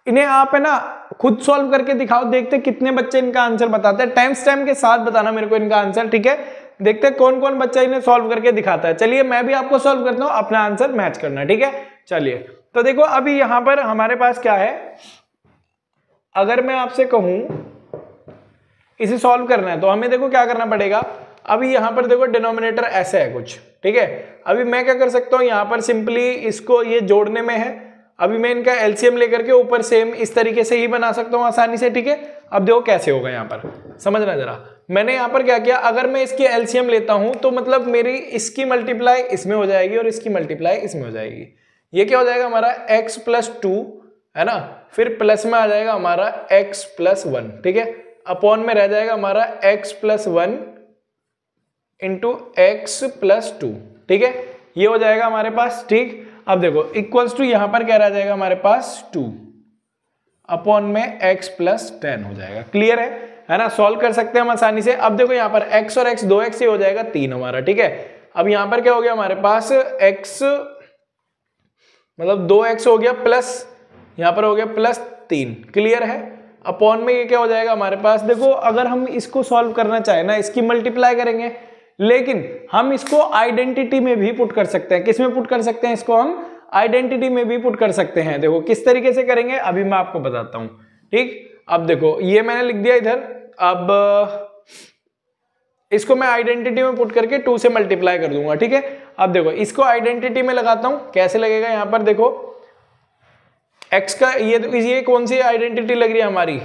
इन्हें आप है ना खुद सॉल्व करके दिखाओ, देखते कितने बच्चे इनका आंसर बताते हैं, टाइम स्टैम्प के साथ बताना मेरे को इनका आंसर, ठीक है। देखते कौन कौन बच्चा इन्हें सॉल्व करके दिखाता है। चलिए मैं भी आपको सॉल्व करता हूं, अपना आंसर मैच करना, ठीक है। चलिए तो देखो अभी यहां पर हमारे पास क्या है, अगर मैं आपसे कहूं इसे सॉल्व करना है तो हमें देखो क्या करना पड़ेगा। अभी यहां पर देखो डिनोमिनेटर ऐसे है कुछ, ठीक है। अभी मैं क्या कर सकता हूं, यहां पर सिंपली इसको ये जोड़ने में है, अभी मैं इनका एलसीएम लेकर के ऊपर सेम इस तरीके से ही बना सकता हूं आसानी से, ठीक है। अब देखो कैसे होगा, यहां पर समझना जरा। मैंने यहां पर क्या किया, अगर मैं इसकी एलसीएम लेता हूं तो मतलब मेरी इसकी मल्टीप्लाई इसमें हो जाएगी और इसकी मल्टीप्लाई इसमें हो जाएगी। ये क्या हो जाएगा हमारा x प्लस 2, है ना, फिर प्लस में आ जाएगा हमारा x प्लस 1, ठीक है, अपॉन में रह जाएगा हमारा x plus 1 into x plus 2, ठीक है, ये हो जाएगा हमारे पास, ठीक। अब देखो इक्वल्स टू यहां पर क्या रह जाएगा हमारे पास 2 अपॉन में x प्लस 10 हो जाएगा। क्लियर है ना, सॉल्व कर सकते हैं हम आसानी से। अब देखो यहां पर x और x 2x से हो जाएगा 3 हमारा, ठीक है। अब यहां पर क्या हो गया हमारे पास x मतलब 2x हो गया प्लस यहां पर हो गया प्लस 3, क्लियर है। अपॉन में ये क्या हो जाएगा हमारे पास, देखो अगर हम इसको सॉल्व करना चाहे ना इसकी मल्टीप्लाई करेंगे, लेकिन हम इसको आइडेंटिटी में भी पुट कर सकते हैं। किस में पुट कर सकते हैं इसको, हम आइडेंटिटी में भी पुट कर सकते हैं। देखो किस तरीके से करेंगे अभी मैं आपको बताता हूं, ठीक। अब देखो ये मैंने लिख दिया इधर, अब इसको मैं आइडेंटिटी में पुट करके 2 से मल्टीप्लाई कर दूंगा, ठीक है। अब देखो इसको आइडेंटिटी में लगाता हूं, कैसे लगेगा, यहां पर देखो x का ये कौन सी आइडेंटिटी लग रही है हमारी,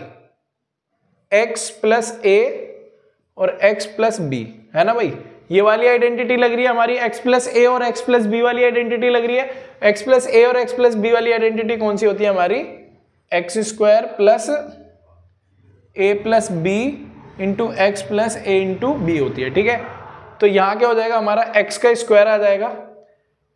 x प्लस a और x प्लस b, है ना भाई, ये वाली आइडेंटिटी लग रही है हमारी x प्लस ए और x प्लस बी वाली आइडेंटिटी लग रही है। x प्लस ए और x प्लस बी वाली आइडेंटिटी कौन सी होती है हमारी, x square plus A plus B into x plus A into B होती है, ठीक है। तो यहाँ क्या हो जाएगा हमारा x का स्क्वायर आ जाएगा,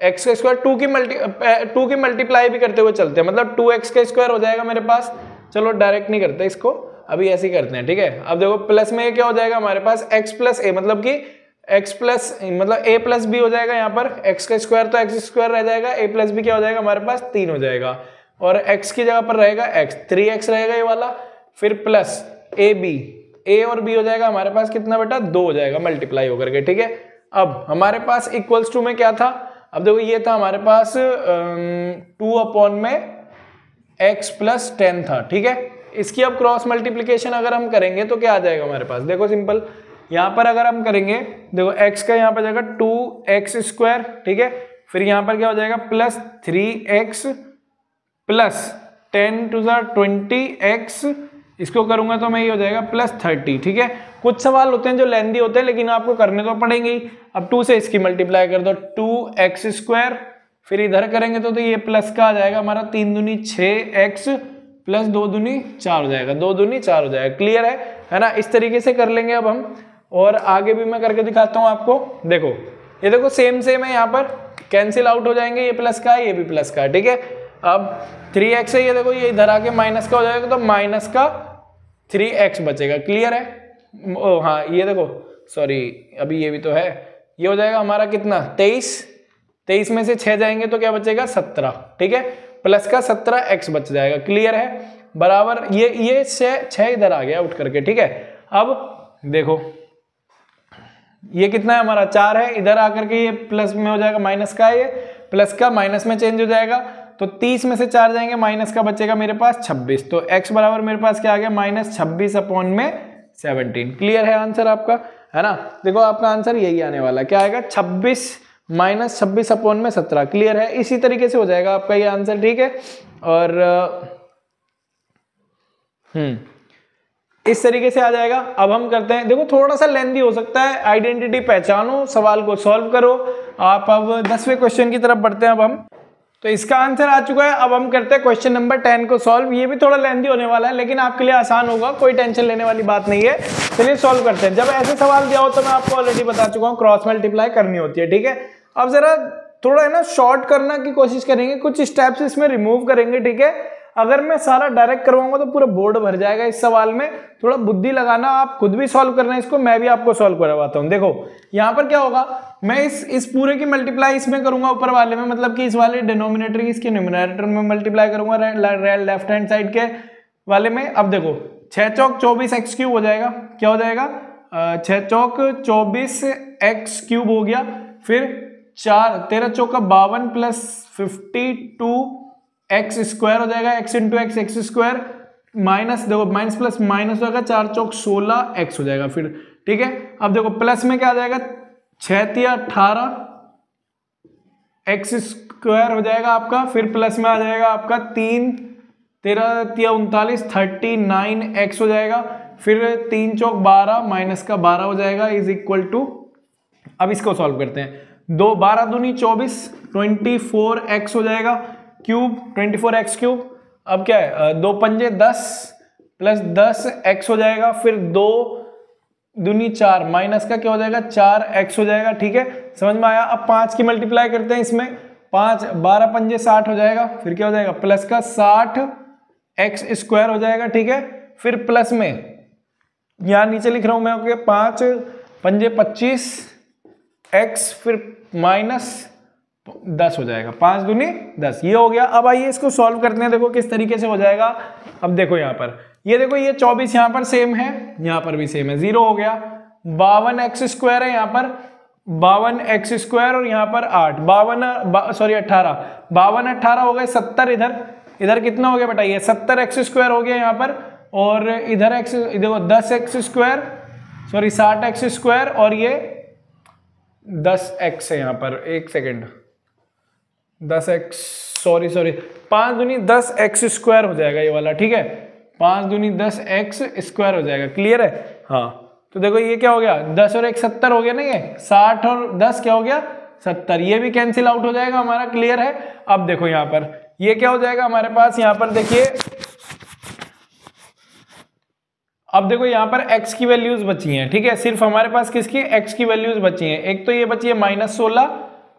x का स्क्वायर 2 की मल्टीप्लाई भी करते हुए चलते हैं, मतलब 2x का स्क्वायर हो जाएगा मेरे पास। चलो डायरेक्ट नहीं करते इसको, अभी ऐसे ही करते हैं, ठीक है। अब देखो प्लस में क्या हो जाएगा हमारे पास x प्लस ए, मतलब कि x प्लस मतलब a प्लस बी हो जाएगा यहाँ पर, x का स्क्वायर तो x स्क्वायर रह जाएगा, a प्लस बी क्या हो जाएगा हमारे पास 3 हो जाएगा, और x की जगह पर रहेगा x, 3x रहेगा ये वाला, फिर प्लस ए बी, a और b हो जाएगा हमारे पास कितना बेटा 2 हो जाएगा मल्टीप्लाई होकर के, ठीक है। अब हमारे पास इक्वल्स टू में क्या था, अब देखो ये था हमारे पास 2 अपॉन में x प्लस 10 था, ठीक है। इसकी अब क्रॉस मल्टीप्लीकेशन अगर हम करेंगे तो क्या आ जाएगा हमारे पास, देखो सिंपल, यहाँ पर अगर हम करेंगे देखो x का यहाँ पर जाएगा 2x स्क्वायर, ठीक है, फिर यहाँ पर क्या हो जाएगा plus 3x plus 10 to the 20x, इसको करूंगा तो मैं ये हो जाएगा प्लस 30, ठीक है। कुछ सवाल होते हैं जो लेंदी होते हैं लेकिन आपको करने तो पड़ेंगे ही। अब 2 से इसकी मल्टीप्लाई कर दो 2x स्क्वायर, फिर इधर करेंगे तो ये प्लस का आ जाएगा हमारा 3 दूनी 6x प्लस 2 दूनी 4 हो जाएगा, 2 दूनी 4 हो जाएगा, क्लियर है ना। इस तरीके से कर लेंगे अब हम, और आगे भी मैं करके दिखाता हूँ आपको। देखो ये देखो सेम है, यहाँ पर कैंसिल आउट हो जाएंगे, ये प्लस का है ये भी प्लस का है, ठीक है। अब 3x है, ये देखो ये इधर आके माइनस का हो जाएगा तो माइनस का 3x बचेगा, क्लियर है। ओ हाँ ये देखो सॉरी अभी ये भी तो है, ये हो जाएगा हमारा कितना 23 में से 6 जाएंगे तो क्या बचेगा 17, ठीक है, प्लस का 17x बच जाएगा, क्लियर है। बराबर ये 6 इधर आ गया उठ करके, ठीक है। अब देखो ये कितना है हमारा 4 है, इधर आकर के ये प्लस में हो जाएगा माइनस का, ये प्लस का माइनस में चेंज हो जाएगा, तो 30 में से 4 जाएंगे माइनस का बचेगा मेरे पास 26, तो x बराबर मेरे पास क्या आ गया -26 अपॉन में 17, क्लियर है आंसर आपका, है ना। देखो आपका आंसर यही आने वाला है, क्या आएगा 26 -26 अपॉन में 17, क्लियर है। इसी तरीके से हो जाएगा आपका ये आंसर, ठीक है। और इस तरीके से आ जाएगा। अब हम करते हैं, देखो थोड़ा सा लेंदी हो सकता है, आइडेंटिटी पहचानो, सवाल को सॉल्व करो। आप अब 10वें क्वेश्चन की तरफ बढ़ते हैं अब हम, तो इसका आंसर आ चुका है। अब हम करते हैं क्वेश्चन नंबर 10 को सॉल्व। ये भी थोड़ा लेंदी होने वाला है लेकिन आपके लिए आसान होगा, कोई टेंशन लेने वाली बात नहीं है। चलिए सॉल्व करते हैं। जब ऐसे सवाल दिया हो तो मैं आपको ऑलरेडी बता चुका हूँ क्रॉस मल्टीप्लाई करनी होती है, ठीक है। अब जरा थोड़ा है ना शॉर्ट करना की कोशिश करेंगे, कुछ स्टेप्स इसमें रिमूव करेंगे, ठीक है। अगर मैं सारा डायरेक्ट करवाऊंगा तो पूरा बोर्ड भर जाएगा इस सवाल में, थोड़ा बुद्धि लगाना, आप खुद भी सॉल्व करना इसको, मैं भी आपको सॉल्व करवाता हूं। देखो यहाँ पर क्या होगा, मैं इस पूरे की मल्टीप्लाई इसमें करूंगा ऊपर वाले में, मतलब कि इस वाले डिनोमिनेटर की इसके न्यूमरेटर में मल्टीप्लाई करूंगा लेफ्ट हैंड साइड के वाले में। अब देखो 6 चौक 24 x क्यूब हो जाएगा, क्या हो जाएगा 6 चौक 24 x क्यूब हो गया, फिर 13 चौका 52 प्लस 52 x स्क्वायर हो जाएगा, x into x square, minus देखो माइनस प्लस माइनस हो जाएगा, 4 चौक 16 x हो जाएगा फिर, ठीक है। अब देखो प्लस में क्या आ जाएगा 6 तिया 18 x स्क्वायर हो जाएगा आपका, फिर प्लस में आ जाएगा आपका 3 13 तिया 39 39 x हो जाएगा, फिर 3 चौक 12 माइनस का 12 हो जाएगा इज इक्वल टू, अब इसको सॉल्व करते हैं, 2 12 दूनी 24 24 x हो जाएगा क्यूब 24 x क्यूब। अब क्या है 2 पंजे 10 प्लस 10 x हो जाएगा, फिर 2 दूनी 4 माइनस का क्या हो जाएगा 4 x हो जाएगा, ठीक है, समझ में आया। अब 5 की मल्टीप्लाई करते हैं इसमें, 5 12 पंजे 60 हो जाएगा, फिर क्या हो जाएगा प्लस का 60 x स्क्वायर हो जाएगा, ठीक है। फिर प्लस में यहाँ नीचे लिख रहा हूं मैं, ओके 5 पंजे 25 x, फिर माइनस 10 हो जाएगा, 5 दूनी 10, ये हो गया। अब आइए इसको सॉल्व करते हैं, देखो किस तरीके से हो जाएगा। अब देखो यहाँ पर ये देखो ये 24 यहाँ पर सेम है, यहाँ पर भी सेम है, 0 हो गया, 52 x स्क्वायर है यहाँ पर, 52 x स्क्वायर, और यहाँ पर 8 18 52 18 हो गए 70, इधर कितना हो गया बेटा ये 70 x स्क्वायर हो गया यहाँ पर, और इधर x देखो 10 x स्क्वायर 60 x स्क्वायर, और ये 10 x है यहाँ पर, एक सेकेंड 10x 5 दूनी 10 x स्क्वायर हो जाएगा ये वाला, ठीक है, 5 दूनी 10 x स्क्वायर हो जाएगा, क्लियर है। हाँ तो देखो ये क्या हो गया, 10 और 1 70 हो गया ना, ये 60 और 10 क्या हो गया 70, ये भी कैंसिल आउट हो जाएगा हमारा, क्लियर है। अब देखो यहाँ पर ये क्या हो जाएगा हमारे पास, यहाँ पर देखिए, अब देखो यहाँ पर x की वैल्यूज बची हैं, ठीक है, सिर्फ हमारे पास किसकी, x की वैल्यूज बची हैं। एक तो ये बची है -16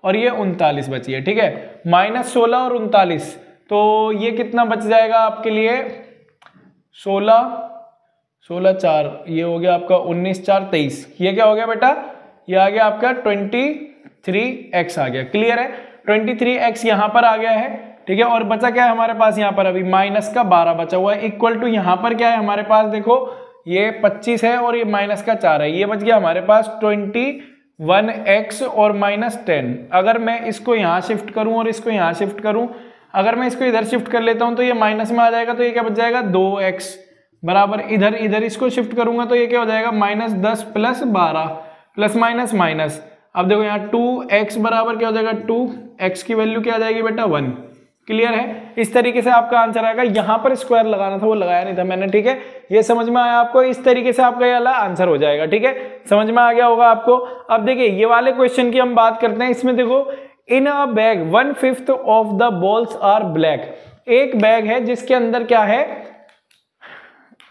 और ये 39 बची है, ठीक है, -16 और 39, तो ये कितना बच जाएगा आपके लिए, 16 4, ये हो गया आपका 19 4 23, ये क्या हो गया बेटा, ये आ गया आपका 23x आ गया, क्लियर है। 23x यहाँ पर आ गया है, ठीक है, और बचा क्या है हमारे पास यहाँ पर, अभी -12 बचा हुआ है, इक्वल टू यहाँ पर क्या है हमारे पास, देखो ये 25 है और ये -4 है, ये बच गया हमारे पास 21x और -10। अगर मैं इसको यहाँ शिफ्ट करूँ और इसको यहाँ शिफ्ट करूँ, अगर मैं इसको इधर शिफ्ट कर लेता हूँ तो ये माइनस में आ जाएगा, तो ये क्या बच जाएगा 2x बराबर, इधर इसको शिफ्ट करूंगा तो ये क्या हो जाएगा -10 + 12 प्लस माइनस माइनस। अब देखो यहाँ 2x बराबर क्या हो जाएगा, 2x की वैल्यू क्या आ जाएगी बेटा 1, क्लियर है। इस तरीके से आपका आंसर आएगा। यहाँ पर स्क्वायर लगाना था वो लगाया नहीं था मैंने, ठीक है, ये समझ में आया आपको। इस तरीके से आपका ये वाला आंसर हो जाएगा, ठीक है, समझ में आ गया होगा आपको। अब देखिए ये वाले क्वेश्चन की हम बात करते हैं। इसमें देखो in a bag 1/5 of the balls are black, एक बैग है जिसके अंदर क्या है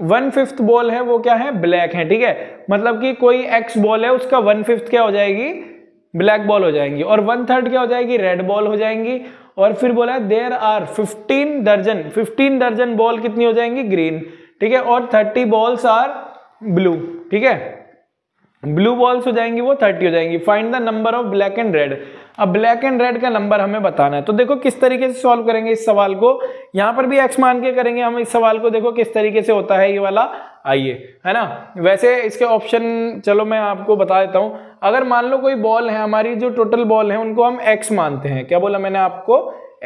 1/5 बॉल है वो क्या है ब्लैक है, ठीक है, मतलब कि कोई x बॉल है उसका 1/5 क्या हो जाएगी ब्लैक बॉल हो जाएंगी और 1/3 क्या हो जाएगी रेड बॉल हो जाएंगी। और फिर बोला है देयर आर 15 दर्जन बॉल कितनी हो जाएंगी ग्रीन, ठीक है, और 30 बॉल्स आर ब्लू, ठीक है, ब्लू बॉल्स हो जाएंगी वो 30 हो जाएंगी। Find the number of black and red. अब ब्लैक एंड रेड का नंबर हमें बताना है, तो देखो किस तरीके से सॉल्व करेंगे इस सवाल को। यहां पर भी x मान के करेंगे हम इस सवाल को, देखो किस तरीके से होता है ये वाला, आइए, है ना। वैसे इसके ऑप्शन चलो मैं आपको बता देता हूं। अगर मान लो कोई बॉल है हमारी, जो टोटल बॉल है उनको हम x मानते हैं, क्या बोला मैंने आपको,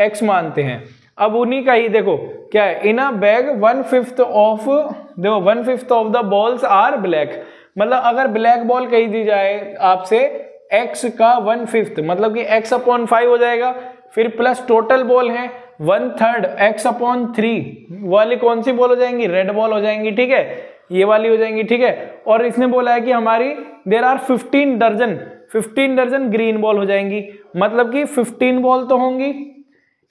x मानते हैं। अब उन्हीं का ही देखो क्या है, इन अ बैग 1/5 ऑफ, देखो 1/5 of the balls are black, मतलब अगर ब्लैक बॉल कही दी जाए आपसे x का 1/5 मतलब कि x/5 हो जाएगा, फिर प्लस टोटल बॉल है 1/3 x/3 वाली कौन सी बॉल हो जाएंगी रेड बॉल हो जाएंगी, ठीक है, ये वाली हो जाएंगी, ठीक है। और इसने बोला है कि हमारी देयर आर 15 दर्जन ग्रीन बॉल हो जाएंगी, मतलब कि 15 बॉल तो होंगी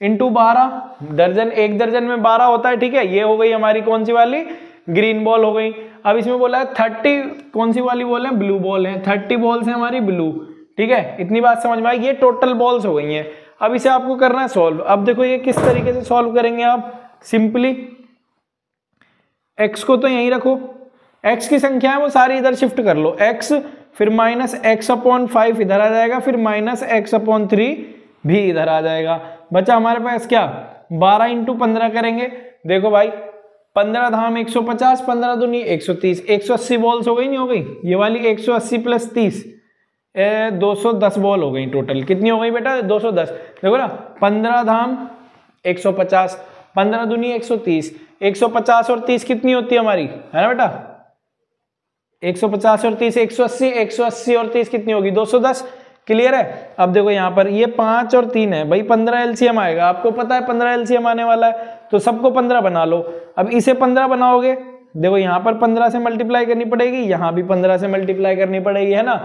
इंटू 12 दर्जन, एक दर्जन में 12 होता है, ठीक है, ये हो गई हमारी कौन सी वाली ग्रीन बॉल हो गई। अब इसमें बोला है 30 कौन सी वाली बॉल है ब्लू बॉल है, 30 बॉल्स है हमारी ब्लू, ठीक है, इतनी बात समझ में आई। ये टोटल बॉल्स हो गई हैं। अब इसे आपको करना है सॉल्व। अब देखो ये किस तरीके से सॉल्व करेंगे आप, सिंपली x को तो यहीं रखो, x की संख्या है वो सारी इधर शिफ्ट कर लो, x फिर -x/5 इधर आ जाएगा, फिर -x/3 भी इधर आ जाएगा। बचा हमारे पास क्या 12 × 15 करेंगे। देखो भाई 15 धाम 150, 15 दूनी 130, 180 बॉल्स हो गई, नहीं हो गई ये वाली 180 + 30 210 बॉल हो गई टोटल। कितनी हो गई बेटा 210। देखो ना 15 धाम 150, 15 दूनी 130, 150 और 30 कितनी होती है हमारी, है ना बेटा 150 और 30 180, 180 और 30 कितनी होगी 210, क्लियर है। अब देखो यहाँ पर ये 5 और 3 है भाई, 15 एलसीएम आएगा, आपको पता है 15 एलसीएम आने वाला है, तो सबको 15 बना लो। अब इसे 15 बनाओगे, देखो यहाँ पर 15 से मल्टीप्लाई करनी पड़ेगी, यहाँ भी 15 से मल्टीप्लाई करनी पड़ेगी, है ना।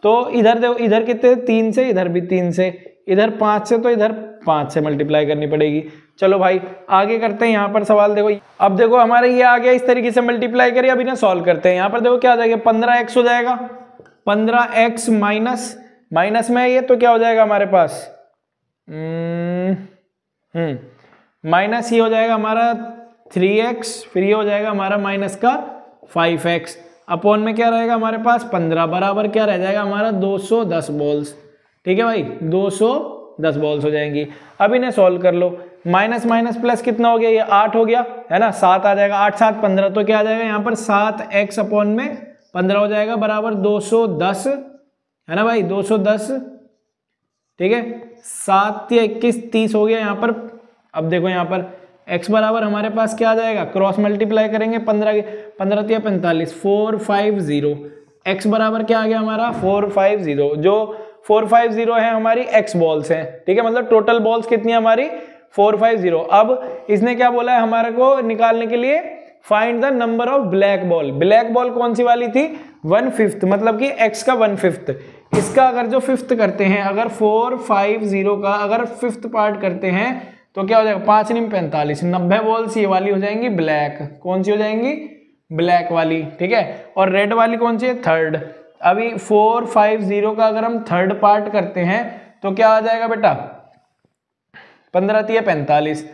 तो इधर देखो इधर कितने 3 से, इधर भी 3 से, इधर 5 से, तो इधर 5 से मल्टीप्लाई करनी पड़ेगी। चलो भाई आगे करते हैं यहाँ पर सवाल। देखो अब देखो हमारे ये आ गया, इस तरीके से मल्टीप्लाई करिए। अभी ना सॉल्व करते हैं। यहाँ पर देखो क्या आ जाएगा 15x हो जाएगा, 15x माइनस में ये तो क्या हो जाएगा हमारे पास माइनस ये हो जाएगा हमारा 3x, फिर ये हो जाएगा हमारा माइनस का 5x, अपॉन में क्या रहेगा हमारे पास 15 बराबर क्या रह जाएगा हमारा 210 बॉल्स, ठीक है भाई 210 बॉल्स हो जाएंगी। अब इन्हें सॉल्व कर लो। माइनस माइनस प्लस कितना हो गया, ये 8 हो गया, है ना, 7 आ जाएगा, 8 7 15, तो क्या आ जाएगा यहाँ पर 7x अपॉन में 15 हो जाएगा बराबर 210, है ना भाई 210, ठीक है। 7 या 21 30 हो गया यहाँ पर। अब देखो यहाँ पर x बराबर हमारे पास क्या आ जाएगा, क्रॉस मल्टीप्लाई करेंगे 15 या 45 450, x बराबर क्या आ गया हमारा 450, जो 450 है हमारी x बॉल्स हैं, ठीक है, मतलब टोटल बॉल्स कितनी है हमारी 450। अब इसने क्या बोला है हमारे को निकालने के लिए, find the number of black ball. Black ball कौन सी वाली थी 1/5 मतलब कि x का 1/5, इसका अगर जो फिफ्थ करते हैं, अगर 450 का अगर फिफ्थ पार्ट करते हैं तो क्या हो जाएगा, 5 × 45, 90 बॉल्स ये वाली हो जाएंगी ब्लैक। कौन सी हो जाएंगी, ब्लैक वाली, ठीक है। और रेड वाली कौन सी है, थर्ड। अभी 450 का अगर हम थर्ड पार्ट करते हैं तो क्या आ जाएगा बेटा, 15 × 45,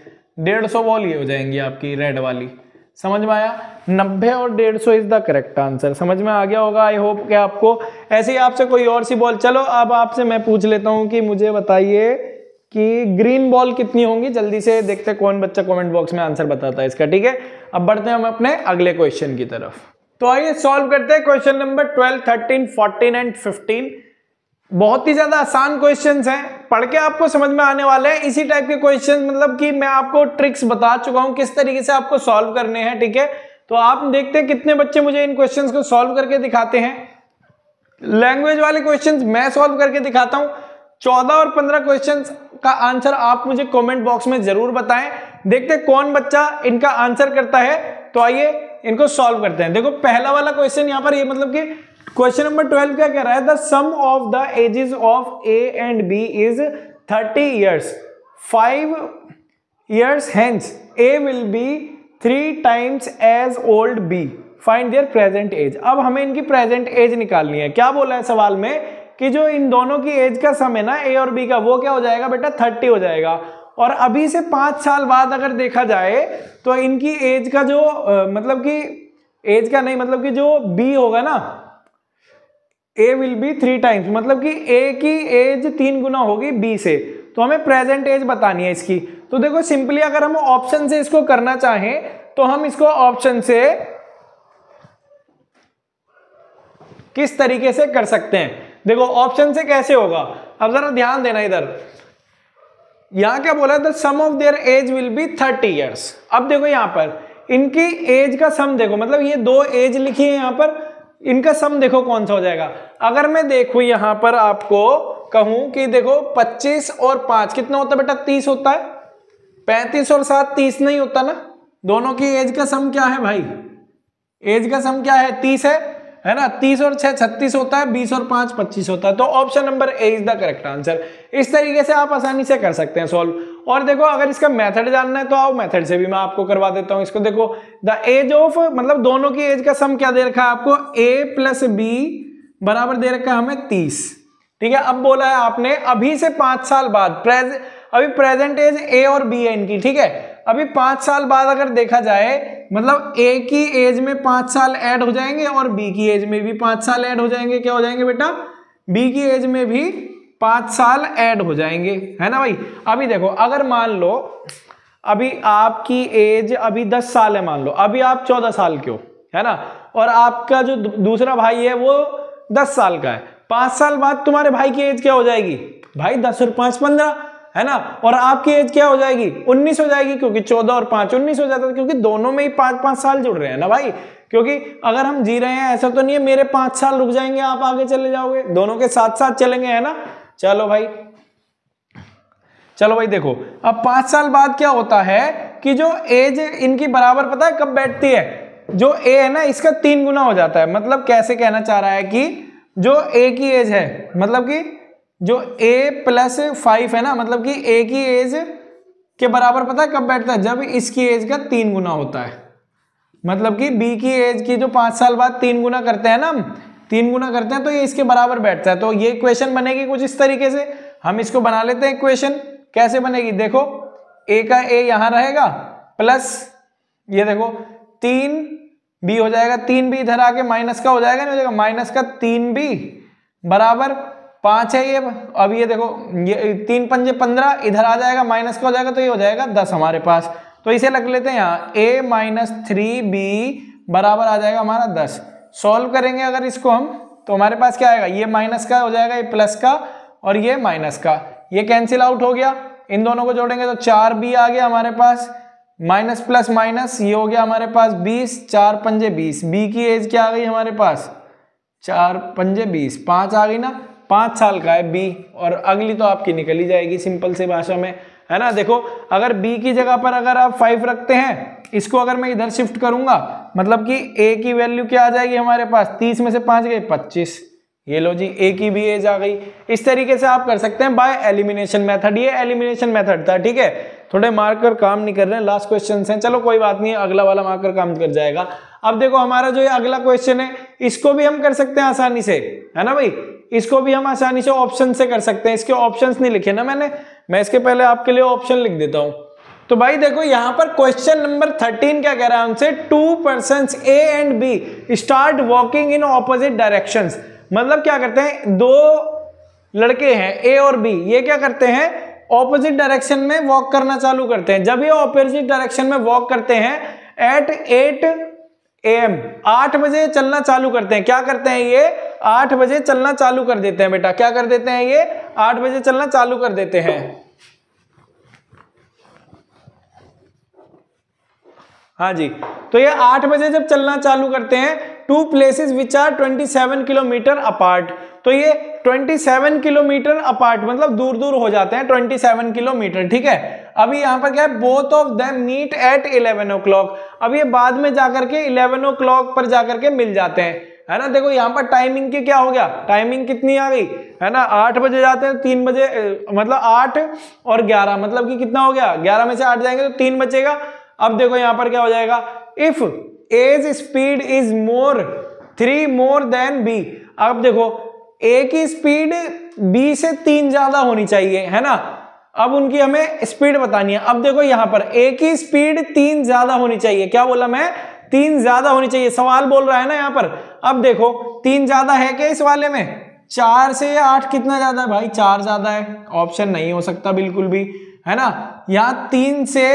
150 बॉल ये हो जाएंगी आपकी रेड वाली। समझ में आया, 90 और 150 इज द करेक्ट आंसर। समझ में आ गया होगा आई होप कि आपको। ऐसे ही आपसे कोई और सी बॉल, चलो अब आपसे मैं पूछ लेता हूं कि मुझे बताइए कि ग्रीन बॉल कितनी होंगी, जल्दी से देखते कौन बच्चा कमेंट बॉक्स में आंसर बताता है इसका, ठीक है। अब बढ़ते हैं हम अपने अगले क्वेश्चन की तरफ। तो आइए सॉल्व करते हैं क्वेश्चन नंबर 12, 13, 14 एंड 15। बहुत ही ज्यादा आसान क्वेश्चंस हैं, पढ़ के आपको समझ में आने वाले हैं। इसी टाइप के क्वेश्चन, मतलब कि मैं आपको ट्रिक्स बता चुका हूं किस तरीके से आपको सॉल्व करने हैं, ठीक है। तो आप देखते हैं कितने बच्चे मुझे इन क्वेश्चंस को सॉल्व करके दिखाते हैं। लैंग्वेज वाले क्वेश्चंस मैं सॉल्व करके दिखाता हूं। 14 और 15 क्वेश्चंस का आंसर आप मुझे कमेंट बॉक्स में जरूर बताएं। देखते हैं कौन बच्चा इनका आंसर करता है। तो आइए इनको सॉल्व करते हैं। देखो पहला वाला क्वेश्चन यहाँ पर, ये मतलब कि क्वेश्चन नंबर 12 क्या कह रहा है, the sum of the ages of A and B is 30 years 5 years hence A will be 3 times as old B, find their present age. अब हमें इनकी प्रेजेंट एज निकालनी है। क्या बोला है सवाल में कि जो इन दोनों की एज का सम है ना, ए और बी का, वो क्या हो जाएगा बेटा, 30 हो जाएगा। और अभी से 5 साल बाद अगर देखा जाए तो इनकी एज का जो मतलब कि एज का नहीं, मतलब कि जो बी होगा ना, ए विल बी 3 times, मतलब कि ए की एज 3 गुना होगी बी से। तो हमें प्रेजेंट एज बतानी है इसकी। तो देखो सिंपली अगर हम ऑप्शन से इसको करना चाहें तो हम इसको ऑप्शन से किस तरीके से कर सकते हैं। देखो ऑप्शन से कैसे होगा, अब जरा ध्यान देना इधर। यहां क्या बोला, the sum of their age will be 30 years। अब देखो यहां पर इनकी एज का सम देखो, मतलब ये 2 एज लिखी है यहां पर, इनका सम देखो कौन सा हो जाएगा। अगर मैं देखूं यहां पर आपको कहूं कि देखो 25 और 5 कितना होता है बेटा, 30 होता है। 35 और 7 30 नहीं होता ना। दोनों की एज का सम क्या है भाई, एज का सम क्या है, 30 है ना। 30 और 6 36 होता है, 20 और 5 25 होता है। तो option number A is the correct answer. इस तरीके से आप आसानी से कर सकते हैं सॉल्व। और देखो अगर इसका मेथड जानना है तो आओ मेथड से भी मैं आपको करवा देता हूं इसको। देखो द एज ऑफ, मतलब दोनों की एज का सम क्या दे रखा है आपको, a + b बराबर दे रखा है हमें 30, ठीक है। अब बोला है आपने अभी से 5 साल बाद, अभी प्रेजेंट एज ए और बी है इनकी, ठीक है। अभी 5 साल बाद अगर देखा जाए, मतलब ए की एज में 5 साल ऐड हो जाएंगे और बी की एज में भी 5 साल ऐड हो जाएंगे। क्या हो जाएंगे बेटा, बी की एज में भी 5 साल ऐड हो जाएंगे, है ना भाई। अभी देखो अगर मान लो अभी आपकी एज अभी 10 साल है, मान लो अभी आप 14 साल के हो, है ना। और आपका जो दूसरा भाई है वो 10 साल का है। 5 साल बाद तुम्हारे भाई की एज क्या हो जाएगी भाई, 10 और 5 15, है ना। और आपकी एज क्या हो जाएगी, 19 हो जाएगी, क्योंकि 14 और 5 19 हो जाता है, क्योंकि दोनों में ही 5-5 साल जुड़ रहे हैं ना भाई। क्योंकि अगर हम जी रहे हैं, ऐसा तो नहीं है मेरे 5 साल रुक जाएंगे आप आगे चले जाओगे, दोनों के साथ साथ चलेंगे, है ना। चलो भाई देखो अब 5 साल बाद क्या होता है कि जो एज इनकी बराबर पता है कब बैठती है, जो ए है ना इसका 3 गुना हो जाता है। मतलब कैसे कहना चाह रहा है कि जो ए की एज है, मतलब कि जो a + 5 है ना, मतलब कि a की एज के बराबर पता है कब बैठता है, जब इसकी एज का 3 गुना होता है। मतलब कि b की एज की जो 5 साल बाद 3 गुना करते हैं ना, हम 3 गुना करते हैं तो ये इसके बराबर बैठता है। तो ये इक्वेशन बनेगी कुछ इस तरीके से। हम इसको बना लेते हैं इक्वेशन। कैसे बनेगी, देखो a का a यहां रहेगा, प्लस ये देखो 3b हो जाएगा, 3b इधर आके माइनस का हो जाएगा, नहीं हो जाएगा, माइनस का 3b बराबर 5 है ये। अब ये देखो ये 3 × 5 = 15, इधर आ जाएगा माइनस का हो जाएगा, तो ये हो जाएगा 10 हमारे पास। तो इसे रख लेते हैं यहाँ, a - 3b बराबर आ जाएगा हमारा 10। सॉल्व करेंगे अगर इसको हम, तो हमारे पास क्या आएगा, ये माइनस का हो जाएगा, ये प्लस का और ये माइनस का, ये कैंसिल आउट हो गया। इन दोनों को जोड़ेंगे तो 4b आ गया हमारे पास, माइनस प्लस माइनस ये हो गया हमारे पास 20, 4 × 5 = 20। बी की एज क्या आ गई हमारे पास, 4 × 5 = 20, 5 आ गई ना, 5 साल का है बी। और अगली तो आपकी निकल ही जाएगी सिंपल से भाषा में, है ना। देखो अगर बी की जगह पर अगर आप 5 रखते हैं, इसको अगर मैं इधर शिफ्ट करूंगा मतलब कि a की वैल्यू क्या आ जाएगी हमारे पास, 30 में से 5 गए 25, ये लो जी a की भी एज आ गई। इस तरीके से आप कर सकते हैं बाय एलिमिनेशन मेथड, ये एलिमिनेशन मेथड था, ठीक है। थोड़े मार्कर काम नहीं कर रहे हैं, लास्ट क्वेश्चन हैं, चलो कोई बात नहीं, अगला वाला मार्कर काम कर जाएगा। अब देखो हमारा जो ये अगला क्वेश्चन है इसको भी हम कर सकते हैं आसानी से, है ना भाई, इसको भी हम आसानी से ऑप्शन से कर सकते हैं। इसके ऑप्शंस नहीं लिखे ना मैंने, मैं इसके पहले आपके लिए ऑप्शन लिख देता हूं। तो भाई देखो यहां पर क्वेश्चन नंबर 13 क्या कह रहा है हमसे, 2 persons A and B start walking in opposite directions. मतलब क्या करते हैं, दो लड़के हैं A और B, ये क्या करते हैं ऑपोजिट डायरेक्शन में वॉक करना चालू करते हैं। जब ये ऑपोजिट डायरेक्शन में वॉक करते हैं एट 8 AM, 8 बजे चलना चालू करते हैं। क्या करते हैं ये 8 बजे चलना चालू कर देते हैं बेटा, क्या कर देते हैं ये 8 बजे चलना चालू कर देते हैं। हाँ जी, तो ये 8 बजे जब चलना चालू करते हैं, 2 places which are 27 kilometre apart, तो ये 27 किलोमीटर अपार्ट मतलब दूर दूर हो जाते हैं 27 किलोमीटर, ठीक है। अभी यहाँ पर क्या है, both of them meet at 11 o'clock, अब ये बाद में जाकर के 11 o'clock पर जाकर के मिल जाते हैं, है ना। देखो यहाँ पर टाइमिंग की क्या हो गया, टाइमिंग कितनी आ गई, है ना, 8 बजे जाते हैं, 3 बजे मतलब 8 और 11 मतलब कि कितना हो गया, 11 में से 8 जाएंगे तो 3 बचेगा। अब देखो यहां पर क्या हो जाएगा, if A's speed is 3 more than B. अब देखो ए की स्पीड बी से 3 ज्यादा होनी चाहिए, है ना। अब उनकी हमें स्पीड बतानी है। अब देखो यहां पर ए की स्पीड 3 ज्यादा होनी चाहिए, क्या बोला मैं, 3 ज्यादा होनी चाहिए, सवाल बोल रहा है ना यहाँ पर। अब देखो 3 ज्यादा है क्या इस वाले में, 4 से 8 कितना ज्यादा है भाई, 4 ज्यादा है, ऑप्शन नहीं हो सकता बिल्कुल भी, है ना। यहाँ 3 से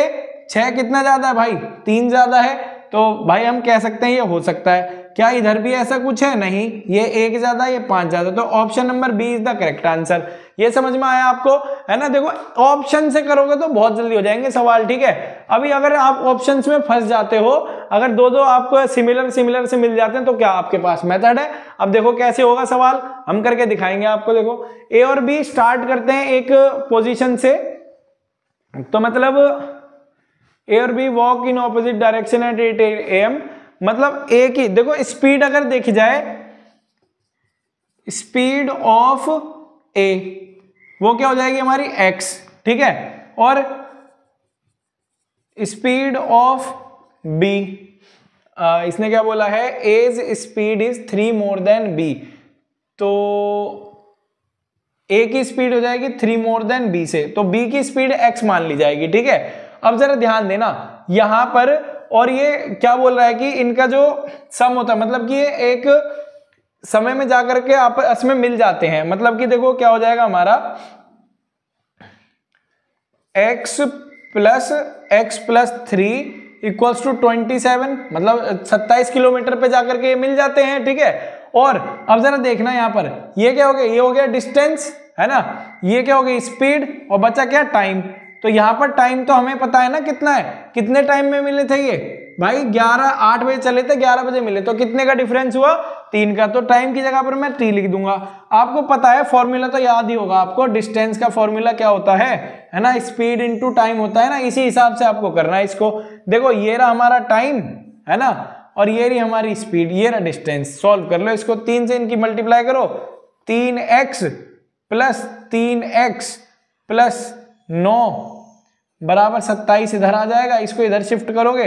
6 कितना ज्यादा है भाई, 3 ज्यादा है, तो भाई हम कह सकते हैं ये हो सकता है। क्या इधर भी ऐसा कुछ है, नहीं, ये 1 ज्यादा ये 5 ज्यादा, तो option number B is the correct answer. ये समझ में आया आपको, है ना। देखो ऑप्शन से करोगे तो बहुत जल्दी हो जाएंगे सवाल, ठीक है। अभी अगर आप ऑप्शंस में फंस जाते हो, अगर दो आपको सिमिलर से मिल जाते हैं तो क्या आपके पास मेथड है। अब देखो कैसे होगा सवाल, हम करके दिखाएंगे आपको। देखो ए और बी स्टार्ट करते हैं एक पोजीशन से, तो मतलब ए और B walk in opposite direction at 8 AM, मतलब ए की देखो स्पीड अगर देखी जाए, स्पीड ऑफ ए वो क्या हो जाएगी हमारी x, ठीक है, और स्पीड ऑफ b, इसने क्या बोला है, A's speed is 3 more than b, तो a की स्पीड हो जाएगी 3 मोर देन b से, तो b की स्पीड x मान ली जाएगी, ठीक है। अब जरा ध्यान देना यहां पर, और ये क्या बोल रहा है कि इनका जो सम होता है, मतलब कि ये एक समय में जाकर के आपस में मिल जाते हैं। मतलब कि देखो क्या हो जाएगा हमारा, x प्लस 3 इक्वल्स टू 27, मतलब 27 किलोमीटर पे जाकर के ये मिल जाते हैं, ठीक है। और अब जरा देखना यहां पर, ये क्या हो गया, ये हो गया डिस्टेंस, है ना, ये क्या हो गई स्पीड, और बचा क्या टाइम। तो यहां पर टाइम तो हमें पता है ना कितना है, कितने टाइम में मिले थे ये भाई, 8 बजे चले थे, 11 बजे मिले, तो कितने का डिफरेंस हुआ, 3 का। तो टाइम की जगह पर मैं t लिख दूंगा। आपको पता है फॉर्मूला तो याद ही होगा आपको, डिस्टेंस का फॉर्मूला क्या होता है ना, स्पीड इनटू टाइम होता है ना, इसी हिसाब से आपको करना है इसको। देखो ये रहा हमारा टाइम, है ना, और ये रही हमारी स्पीड, ये रहा डिस्टेंस। सॉल्व कर लो इसको, 3 से इनकी मल्टीप्लाई करो, 3x प्लस 3x प्लस 9 बराबर 27 इधर आ जाएगा, इसको इधर शिफ्ट करोगे,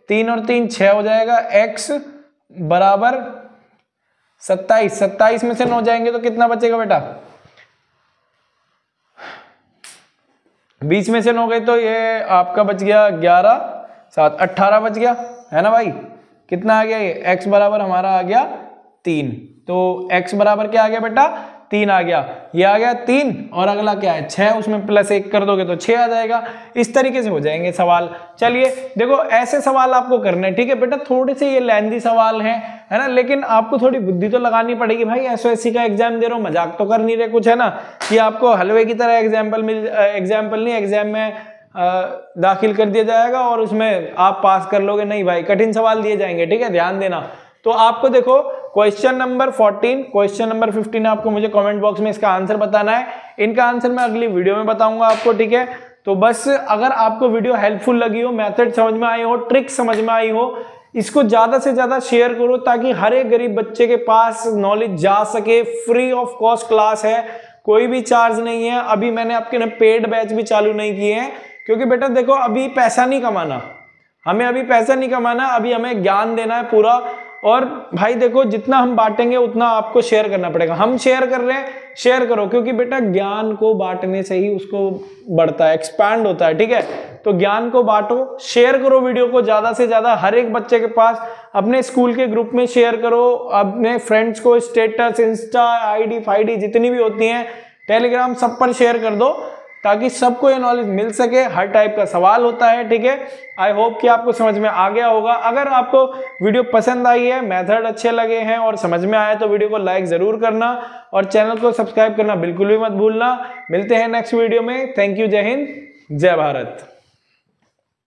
3 और 3 6 हो जाएगा, x बराबर 27, 27 में से 9 जाएंगे तो कितना बचेगा बेटा, 20 में से 9 गए तो ये आपका बच गया 11, 7 18 बच गया, है ना भाई। कितना आ गया ये, x बराबर हमारा आ गया 3, तो x बराबर क्या आ गया बेटा, 3 आ गया, ये आ गया 3, और अगला क्या है 6, उसमें प्लस 1 कर दोगे तो 6 आ जाएगा। इस तरीके से हो जाएंगे सवाल। चलिए देखो ऐसे सवाल आपको करने हैं, ठीक है बेटा। थोड़े से ये लेंथी सवाल हैं, है ना, लेकिन आपको थोड़ी बुद्धि तो लगानी पड़ेगी भाई। एसओएससी का एग्जाम दे रहे हो, मजाक तो कर नहीं रहे कुछ, है ना, कि आपको हलवे की तरह एग्जाम्पल नहीं एग्जाम में दाखिल कर दिया जाएगा और उसमें आप पास कर लोगे, नहीं भाई, कठिन सवाल दिए जाएंगे, ठीक है, ध्यान देना। तो आपको देखो क्वेश्चन नंबर 14, क्वेश्चन नंबर 15 आपको मुझे कमेंट बॉक्स में इसका आंसर बताना है। इनका आंसर मैं अगली वीडियो में बताऊंगा आपको, ठीक है। तो बस अगर आपको वीडियो हेल्पफुल लगी हो, मेथड समझ में आई हो, ट्रिक समझ में आई हो, इसको ज़्यादा से ज़्यादा शेयर करो ताकि हर एक गरीब बच्चे के पास नॉलेज जा सके। फ्री ऑफ कॉस्ट क्लास है, कोई भी चार्ज नहीं है। अभी मैंने आपके ना पेड बैच भी चालू नहीं किए हैं, क्योंकि बेटा देखो अभी पैसा नहीं कमाना, हमें अभी पैसा नहीं कमाना, अभी हमें ज्ञान देना है पूरा। और भाई देखो जितना हम बांटेंगे उतना आपको शेयर करना पड़ेगा। हम शेयर कर रहे हैं, शेयर करो, क्योंकि बेटा ज्ञान को बांटने से ही उसको बढ़ता है, एक्सपैंड होता है। ठीक है, तो ज्ञान को बांटो, शेयर करो वीडियो को ज्यादा से ज्यादा हर एक बच्चे के पास। अपने स्कूल के ग्रुप में शेयर करो, अपने फ्रेंड्स को स्टेटस, इंस्टा आईडी फाईडी जितनी भी होती हैं, टेलीग्राम, सब पर शेयर कर दो ताकि सबको ये नॉलेज मिल सके। हर टाइप का सवाल होता है। ठीक है, आई होप कि आपको समझ में आ गया होगा। अगर आपको वीडियो पसंद आई है, मेथड अच्छे लगे हैं और समझ में आए तो वीडियो को लाइक जरूर करना और चैनल को सब्सक्राइब करना बिल्कुल भी मत भूलना। मिलते हैं नेक्स्ट वीडियो में। थैंक यू, जय हिंद, जय भारत।